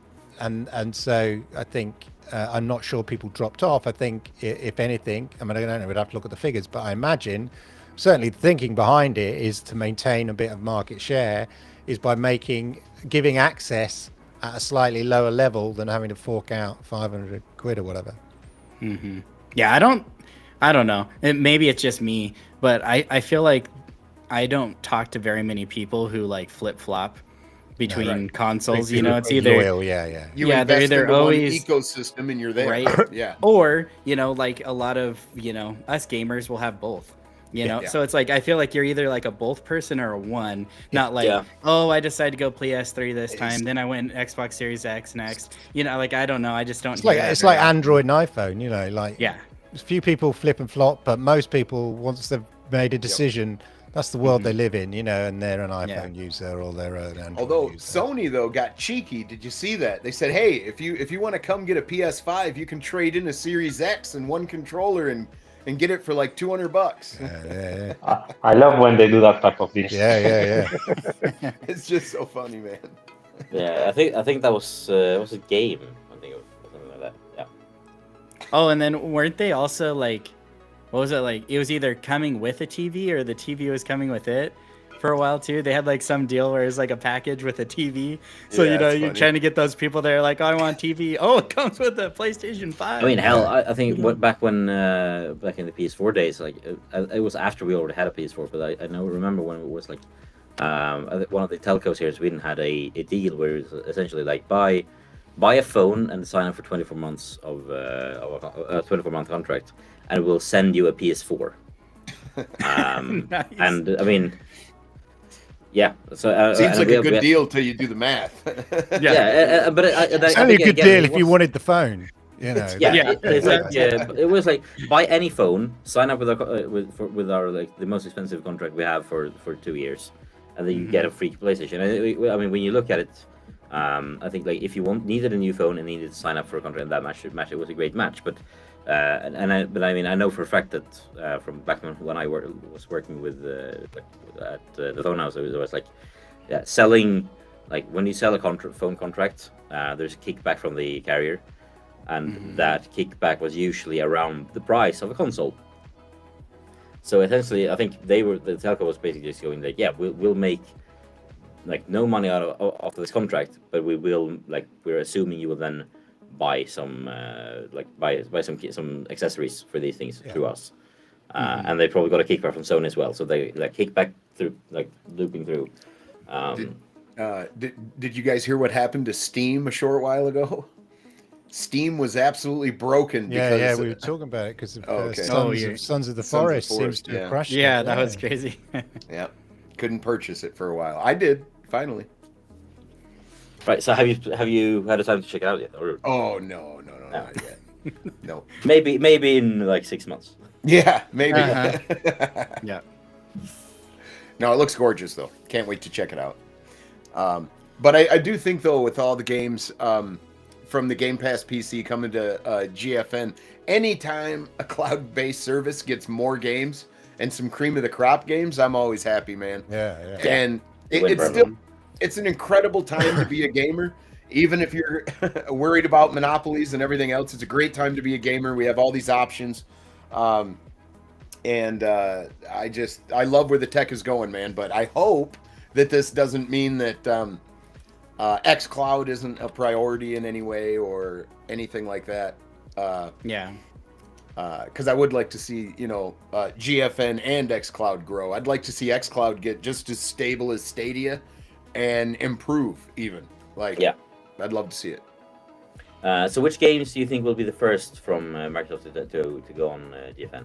so I think I'm not sure people dropped off. I think if anything, I mean, I don't know, we'd have to look at the figures, but I imagine certainly the thinking behind it is to maintain a bit of market share is by giving access at a slightly lower level than having to fork out 500 quid or whatever. Yeah, I don't know. Maybe it's just me, but I feel like I don't talk to very many people who like flip flop between consoles. You know, it's either loyal, You they're invest either into always one ecosystem and you're there. right, Yeah. or you know, like a lot of us gamers will have both. You know, so it's like I feel like you're either like a both person or a one, not like oh I decided to go PS3 this time, then I went Xbox Series X next. You know, like I don't know, I just don't. It's like Android and iPhone. You know, like a few people flip and flop, but most people once they've made a decision. That's the world they live in, you know, and they're an iPhone user or their own Android Although user. Sony though got cheeky, did you see that? They said, "Hey, if you want to come get a PS5, you can trade in a Series X and one controller and get it for like $200." I love when they do that type of thing. Yeah. It's just so funny, man. Yeah, I think that was a game. I think it was something like that. Yeah. Oh, and then weren't they also like, what was it like? It was either coming with a TV or the TV was coming with it for a while too. They had like some deal where it's like a package with a TV. So Yeah, you know it's you're funny. trying to get those people there like, oh, I want TV. Oh, it comes with a PlayStation 5. I mean, hell, I think back when back in the PS4 days, like it was after we already had a PS4, but I remember when it was like one of the telcos here in Sweden had a deal where it was essentially like buy a phone and sign up for 24 months of a 24-month contract, and we'll send you a PS4. Nice. And I mean, yeah. So Seems like a good we deal till you do the math. but It's only a good deal if you wanted the phone. You know. It's like it was like buy any phone, sign up with our like the most expensive contract we have for 2 years, and then you get a free PlayStation. I mean, when you look at it, I think like if you needed a new phone and needed to sign up for a contract, and that match it was a great match. But I mean I know for a fact that from back when I was working with at the phone house, it was like selling, like when you sell a phone contract, there's a kickback from the carrier, and that kickback was usually around the price of a console. So essentially, I think the telco was basically just going like, we'll make like no money out of this contract, but we will, like, we're assuming you will then buy some buy some accessories for these things through us. And they probably got a kickback from Sony as well, so they like kickback through, like looping through. Did you guys hear what happened to Steam a short while ago? Steam was absolutely broken. Yeah, we were talking about it because of Sons of the Forest seems to have crushed it. Yeah, that was crazy. Yeah, couldn't purchase it for a while. I did finally. Right. So have you had a time to check it out yet? Or Oh no, not yet. No. Maybe in like 6 months. Yeah, maybe. Yeah. No, it looks gorgeous though. Can't wait to check it out. But I do think though, with all the games from the Game Pass PC coming to GFN, anytime a cloud-based service gets more games and some cream of the crop games, I'm always happy, man. Yeah. And it's an incredible time to be a gamer. Even if you're worried about monopolies and everything else, it's a great time to be a gamer. We have all these options. And I love where the tech is going, man. But I hope that this doesn't mean that xCloud isn't a priority in any way or anything like that. Because I would like to see, GFN and xCloud grow. I'd like to see xCloud get just as stable as Stadia, and improve even. Like, Yeah. I'd love to see it. So which games do you think will be the first from Microsoft to go on GFN?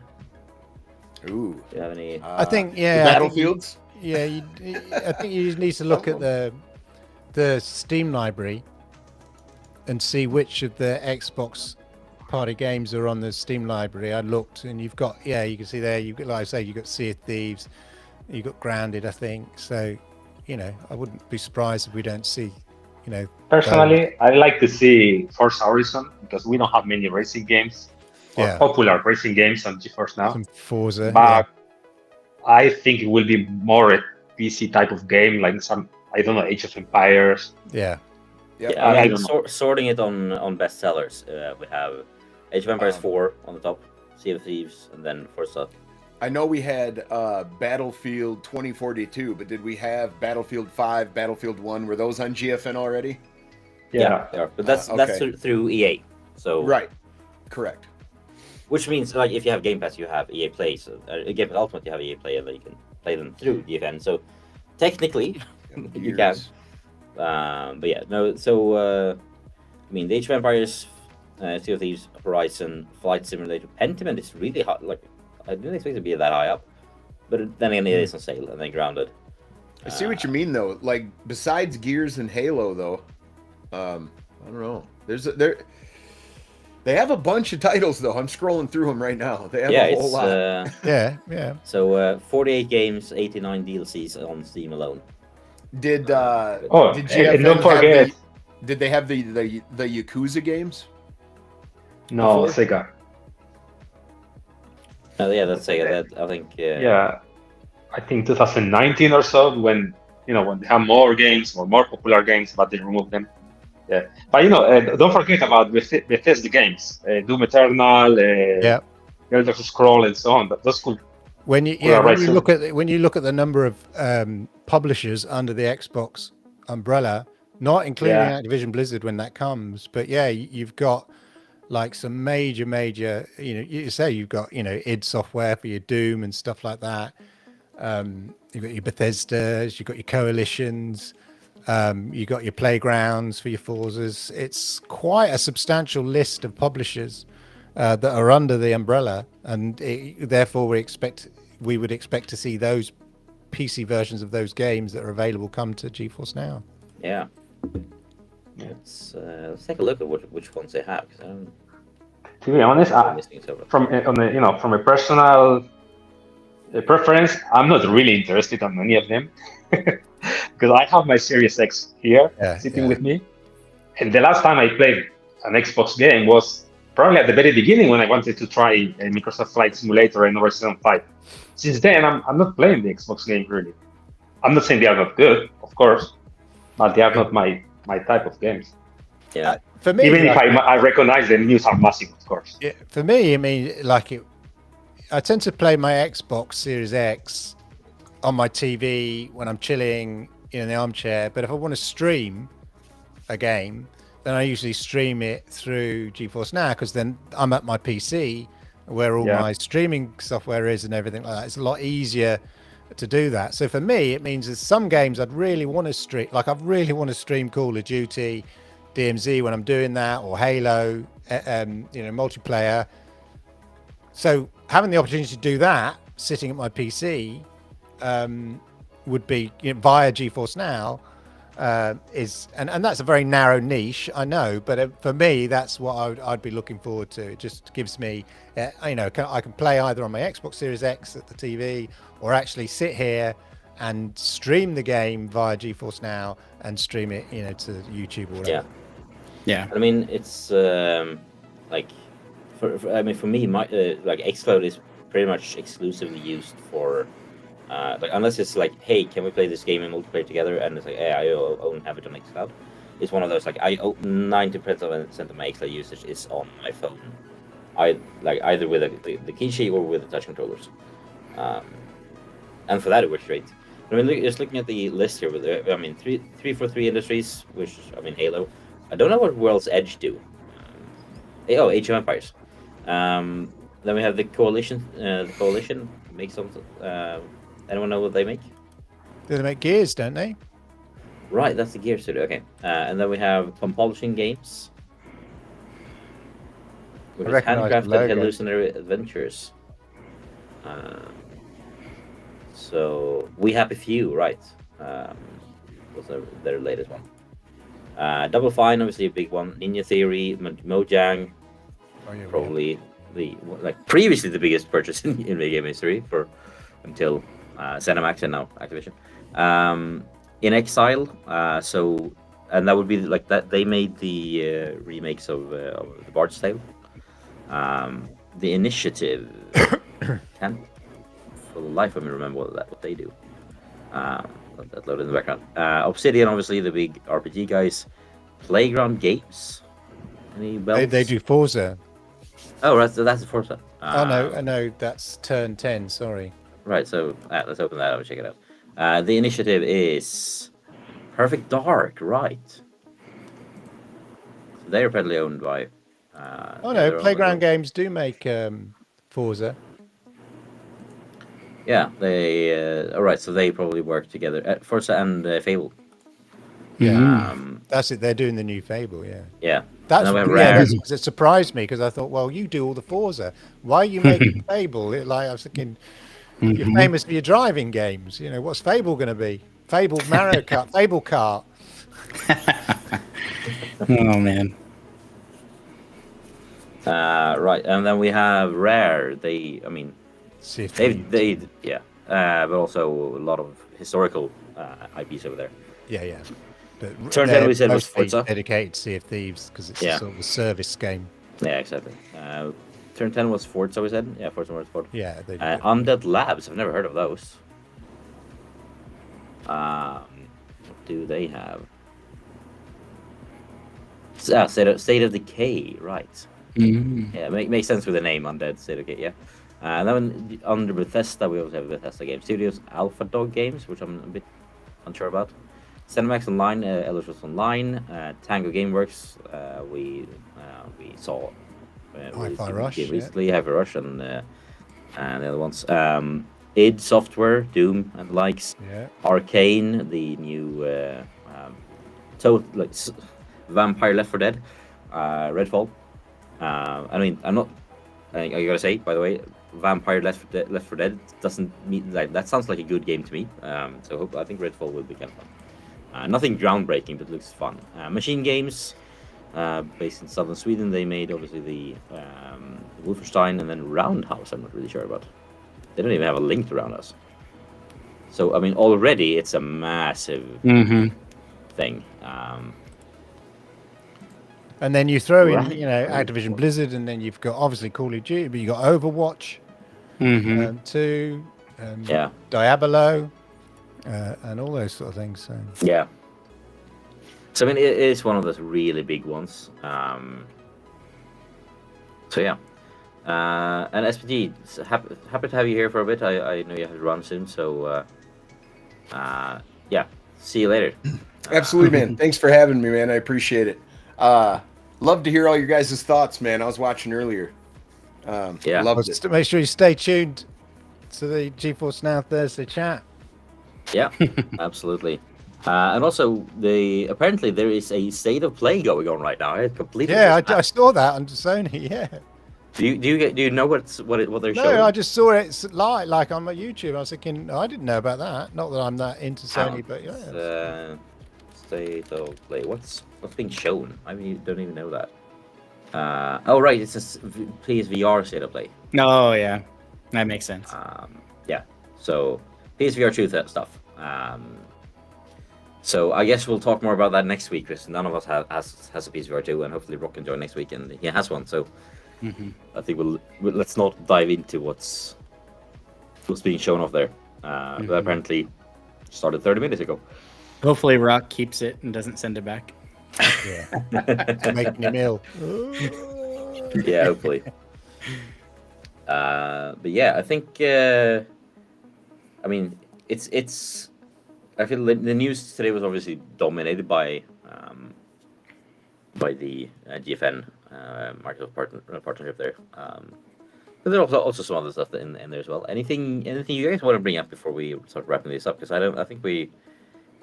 Ooh. Do you have any? I think, The yeah. Battlefields? I think you need to look at the Steam library and see which of the Xbox party games are on the Steam library. I looked, and you've got, you can see there, you've got, like I say, you've got Sea of Thieves, you've got Grounded, I think. So, I wouldn't be surprised if we don't see, Personally, I like to see Forza Horizon because we don't have many racing games or popular racing games on GeForce Now. some Forza. But I think it will be more a PC type of game, like some, I don't know, Age of Empires. Yeah. Yep. Yeah, I I mean, don't know. sorting it on bestsellers, we have Age of Empires 4 on the top, Sea of Thieves, and then Forza. I know we had Battlefield 2042, but did we have Battlefield 5, Battlefield 1? Were those on GFN already? Yeah. They are. But that's okay. through EA. So Right. Correct. which means like if you have Game Pass, you have EA Play. So Game Pass Ultimate, you have EA Play, and then you can play them through GFN. So technically, you can. But yeah, no. So I mean, the Age of Empires, Sea of Thieves, Horizon, Flight Simulator, Pentiment is really hot. Like I didn't expect it to be that high up, but then again, it is on sale, and then Grounded. I see what you mean, though. Like, besides Gears and Halo, though, I don't know. They have a bunch of titles, though. I'm scrolling through them right now. They have a whole lot. Yeah. So 48 games, 89 DLCs on Steam alone. Did and GFN don't forget. did they have the Yakuza games? No, Before? Sega. Yeah, that's Sega. That I think. Yeah, I think 2019 or so when they have more games or more popular games, but they remove them. Yeah, but don't forget about Bethesda games, Doom Eternal, Elder Scroll, and so on. Those could. When you look at the number of publishers under the Xbox umbrella, not including Activision Blizzard when that comes, but you've got like some major, you say you've got id Software for your Doom and stuff like that. You've got your Bethesdas, you've got your Coalitions, you've got your Playgrounds for your Forzas. It's quite a substantial list of publishers that are under the umbrella, and therefore we would expect to see those PC versions of those games that are available come to GeForce Now. Yeah. Let's take a look at which ones they have. To be honest, from a personal preference, I'm not really interested in any of them because I have my Series X here sitting with me, and the last time I played an Xbox game was probably at the very beginning when I wanted to try a Microsoft Flight Simulator and Horizon 5. Since then, I'm not playing the Xbox game really. I'm not saying they are not good, of course, but they are not my type of games. Yeah. For me, even if I recognize the news are massive, of course. Yeah, for me, I mean, I tend to play my Xbox Series X on my TV when I'm chilling in the armchair. But if I want to stream a game, then I usually stream it through GeForce Now, because then I'm at my PC where all my streaming software is and everything like that. It's a lot easier to do that. So for me, it means there's some games I'd really want to stream. Like I really want to stream Call of Duty, DMZ when I'm doing that, or Halo, multiplayer. So having the opportunity to do that sitting at my PC would be via GeForce Now and that's a very narrow niche, I know, but for me that's what I'd be looking forward to. It just gives me I can play either on my Xbox Series X at the TV or actually sit here and stream the game via GeForce Now and stream it to YouTube or whatever. Yeah. I mean, it's like for me, my like xCloud is pretty much exclusively used for like unless it's like, hey, can we play this game in multiplayer together? And it's like, hey, I own have it on xCloud. It's one of those like 90% of my xCloud usage is on my phone. Either with the key sheet or with the touch controllers, and for that it works great. I mean, just looking at the list here, with 343 Industries, which Halo. I don't know what World's Edge do. Age of Empires. Then we have the Coalition. The Coalition makes something. Anyone know what they make? They make Gears, don't they? Right, that's the Gear Studio. Okay, and then we have Compulsion Games, which I is recognise the handcrafted logo. hallucinatory adventures. So We Happy Few, right? Was their latest one. Double Fine, obviously a big one. Ninja Theory, Mojang, Oh, yeah, probably previously the biggest purchase in video game history until ZeniMax and now Activision. In Exile, and that would be like that. They made the remakes of The Bard's Tale. The Initiative can't for the life of me remember what they do. That loaded in the background. Obsidian, obviously the big RPG guys. Playground Games. Any bells? They do Forza. Oh, right, so that's Forza. Oh no, that's Turn 10. Sorry. Right, so let's open that up and check it out. The Initiative is Perfect Dark, right? So they're apparently owned by. Oh no, Playground Games do make Forza. Yeah, they. All right, so they probably work together. Forza and Fable. Yeah, that's it. They're doing the new Fable. Yeah. Yeah. That's And then we have yeah. Rare. It surprised me because I thought, well, you do all the Forza. Why are you making Fable? I was thinking, you're famous for your driving games. You know, what's Fable going to be? Fable Mario Kart, Fable Kart. Oh man. Right, and then we have Rare. They, I mean, See if but also a lot of historical IPs over there. yeah. But Turn 10 they're we said was mostly Forza. dedicated to Sea of Thieves because it's Yeah. sort of a service game. Yeah, exactly. Turn 10 was Forza, we said. Yeah, Forza Motorsport. Yeah, they do. Undead Labs. I've never heard of those. What do they have? State of Decay, right? Yeah, makes sense with the name Undead State of Decay. Yeah. And then under Bethesda, we also have Bethesda Game Studios, Alpha Dog Games, which I'm a bit unsure about. ZeniMax Online, Elder Scrolls Online, Tango Gameworks. We saw Hi-Fi Rush, recently, Hi-Fi Rush, and the other ones. id Software, Doom and the likes. Yeah. Arcane, the new Vampire Left 4 Dead, Redfall. I mean, I'm not. I gotta say, by the way, Vampire Left 4 Dead doesn't mean like that. Sounds like a good game to me. So I think Redfall will be kind of fun. Nothing groundbreaking, but looks fun. Machine Games, based in southern Sweden. They made obviously the Wolfenstein and then Roundhouse. I'm not really sure about. They don't even have a link to Roundhouse. So I mean, already it's a massive thing. And then you throw in, Right. Activision Blizzard, and then you've got obviously Call of Duty, but you got Overwatch, 2, Yeah. Diablo, and all those sort of things. So Yeah. So I mean, it is one of those really big ones. So yeah. And SPG, happy to have you here for a bit. I know you have to run soon, so yeah. See you later. Absolutely, man. Thanks for having me, man. I appreciate it. Love to hear all your guys' thoughts, man. I was watching earlier. Yeah. Loved just it. to make sure you stay tuned to the GeForce Now Thursday chat. Yeah, absolutely. And also, apparently there is a state of play going on right now. I completely. Yeah, I saw that on Sony. Yeah. Do you know what they're No, showing? I just saw it like on my YouTube. I was thinking, I didn't know about that. Not that I'm that into Sony, but yeah. State of play. What's being shown? I mean, don't even know that. Oh right, it's a PSVR state of play. Oh yeah, that makes sense. Yeah. So PSVR 2 stuff. So I guess we'll talk more about that next week because none of us has a PSVR 2, and hopefully Rokk can join next week, and he has one. So I think let's not dive into what's being shown off there. But apparently started 30 minutes ago. Hopefully, Rokk keeps it and doesn't send it back. Yeah. Making him ill. Yeah, hopefully. But yeah, I think. I mean, it's. I feel the news today was obviously dominated by the GFN Microsoft partnership there. But there's also some other stuff in there as well. Anything you guys want to bring up before we start wrapping this up? Because I think we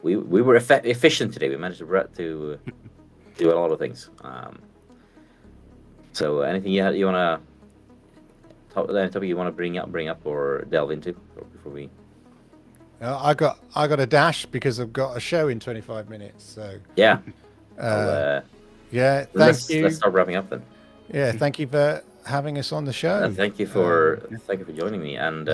we were efficient today. We managed to do a lot of things. So anything you want to topic you want to bring up or delve into before we? I got a dash because I've got a show in 25 minutes. So Yeah. yeah, Let's start wrapping up then. Yeah, thank you for having us on the show. Thank you for joining me, and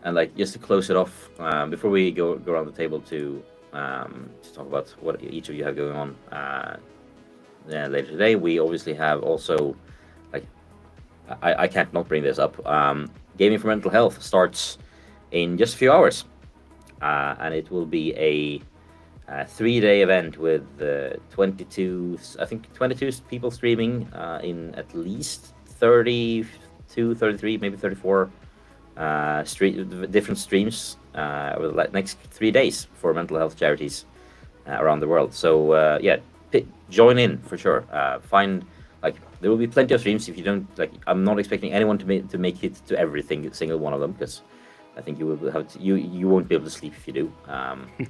like just to close it off before we go around the table to talk about what each of you have going on later today. We obviously have also, like, I can't not bring this up. Gaming for Mental Health starts in just a few hours, and it will be a 3-day event with 22 people streaming in at least 32, 33, maybe 34 different streams over the next 3 days for mental health charities around the world. So yeah, join in for sure. Find, like, there will be plenty of streams. If you don't, like, I'm not expecting anyone to make it to single one of them, because I think you will have you won't be able to sleep if you do.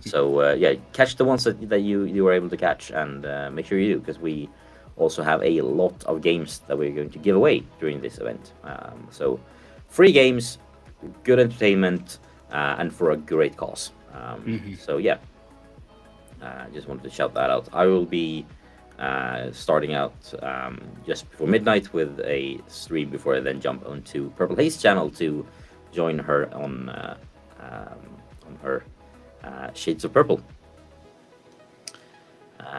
So yeah, catch the ones that you were able to catch, and make sure you do, because we also have a lot of games that we're going to give away during this event. So free games, good entertainment, and for a great cause. So yeah, just wanted to shout that out. I will be starting out just before midnight with a stream before I then jump onto Purple Haze channel to join her on her Shades of Purple.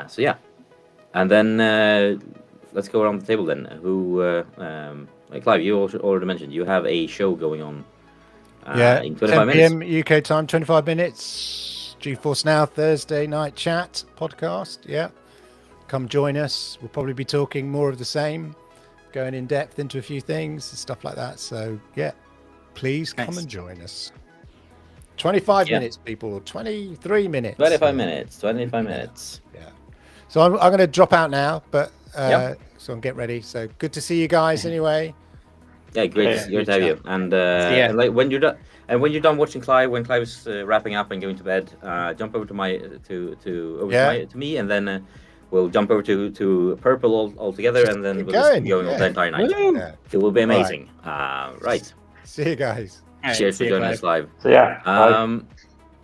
So yeah, and then let's go around the table then. Who, Clive? You already mentioned you have a show going on. In 25 minutes. 10 p.m. UK time, 25 minutes. GeForce Now Thursday night chat podcast. Yeah, come join us. We'll probably be talking more of the same, going in depth into a few things and stuff like that. So yeah, please come and join us. 25 minutes, people, or 23 minutes. 25 minutes. 25 minutes. Yeah. So I'm going to drop out now, but so I'll get ready. So good to see you guys anyway. Yeah, great to have you. And and like when you're done watching Clive, when Clive is wrapping up and going to bed, jump over to me, and then we'll jump over to Purple all together, and then we'll just be going all the entire night. Yeah. It will be amazing. Right. See you guys. Right, cheers for joining us live. So yeah.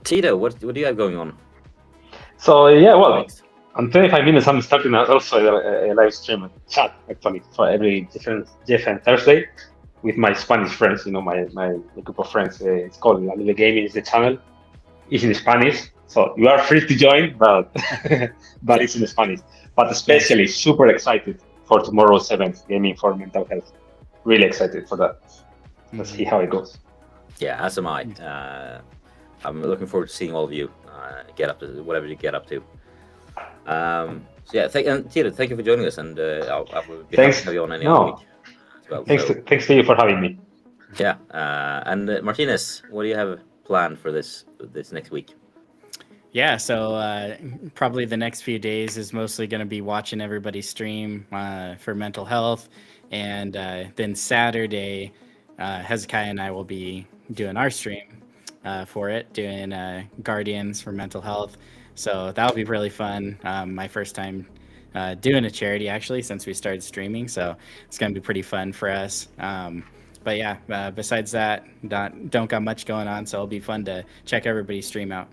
Tito, what do you have going on? So yeah, well, on 25 minutes I'm starting also a live stream chat actually for every different Thursday with my Spanish friends. You know, my group of friends. It's called La Live Gaming is the channel. It's in Spanish, so you are free to join, but but it's in Spanish. But especially super excited for tomorrow's event, Gaming for Mental Health. Really excited for that. Let's see how it goes. Yeah, as am I. I'm looking forward to seeing all of you get up to whatever you get up to. So yeah, Tito, thank you for joining us, and I'll be happy to have you on any other week as well. Thanks to you for having me. Yeah, and Martinez, what do you have planned for this next week? Yeah, so probably the next few days is mostly going to be watching everybody stream for mental health, and then Saturday, Hezekiah and I will be doing our stream for it, doing Guardians for mental health. So that'll be really fun. My first time doing a charity, actually, since we started streaming. So it's going to be pretty fun for us. But yeah, besides that, don't got much going on. So it'll be fun to check everybody's stream out.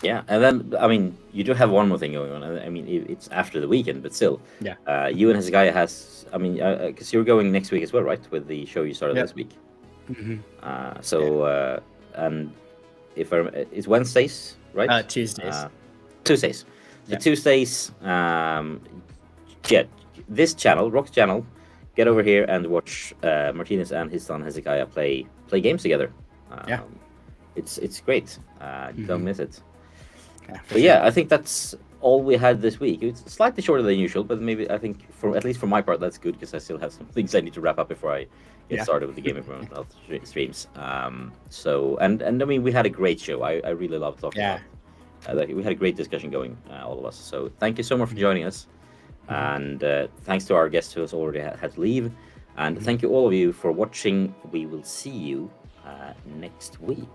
Yeah, and then, I mean, you do have one more thing going on. I mean, it's after the weekend, but still. Yeah. You and Hezekiah because you're going next week as well, right? With the show you started this week. Mm-hmm. So, and it's Wednesdays, right? Tuesdays. Tuesdays. The Tuesdays, this channel, Rokk's channel, get over here and watch Martinez and his son Hezekiah play games together. It's great. Don't miss it. But yeah, I think that's all we had this week. It's slightly shorter than usual, but maybe I think at least for my part that's good, because I still have some things I need to wrap up before I get started with the Gaming for Mental Health streams. So and I mean, we had a great show. I really loved talking about. We had a great discussion going, all of us. So thank you so much for joining us, and thanks to our guest who has already had to leave, and thank you all of you for watching. We will see you next week.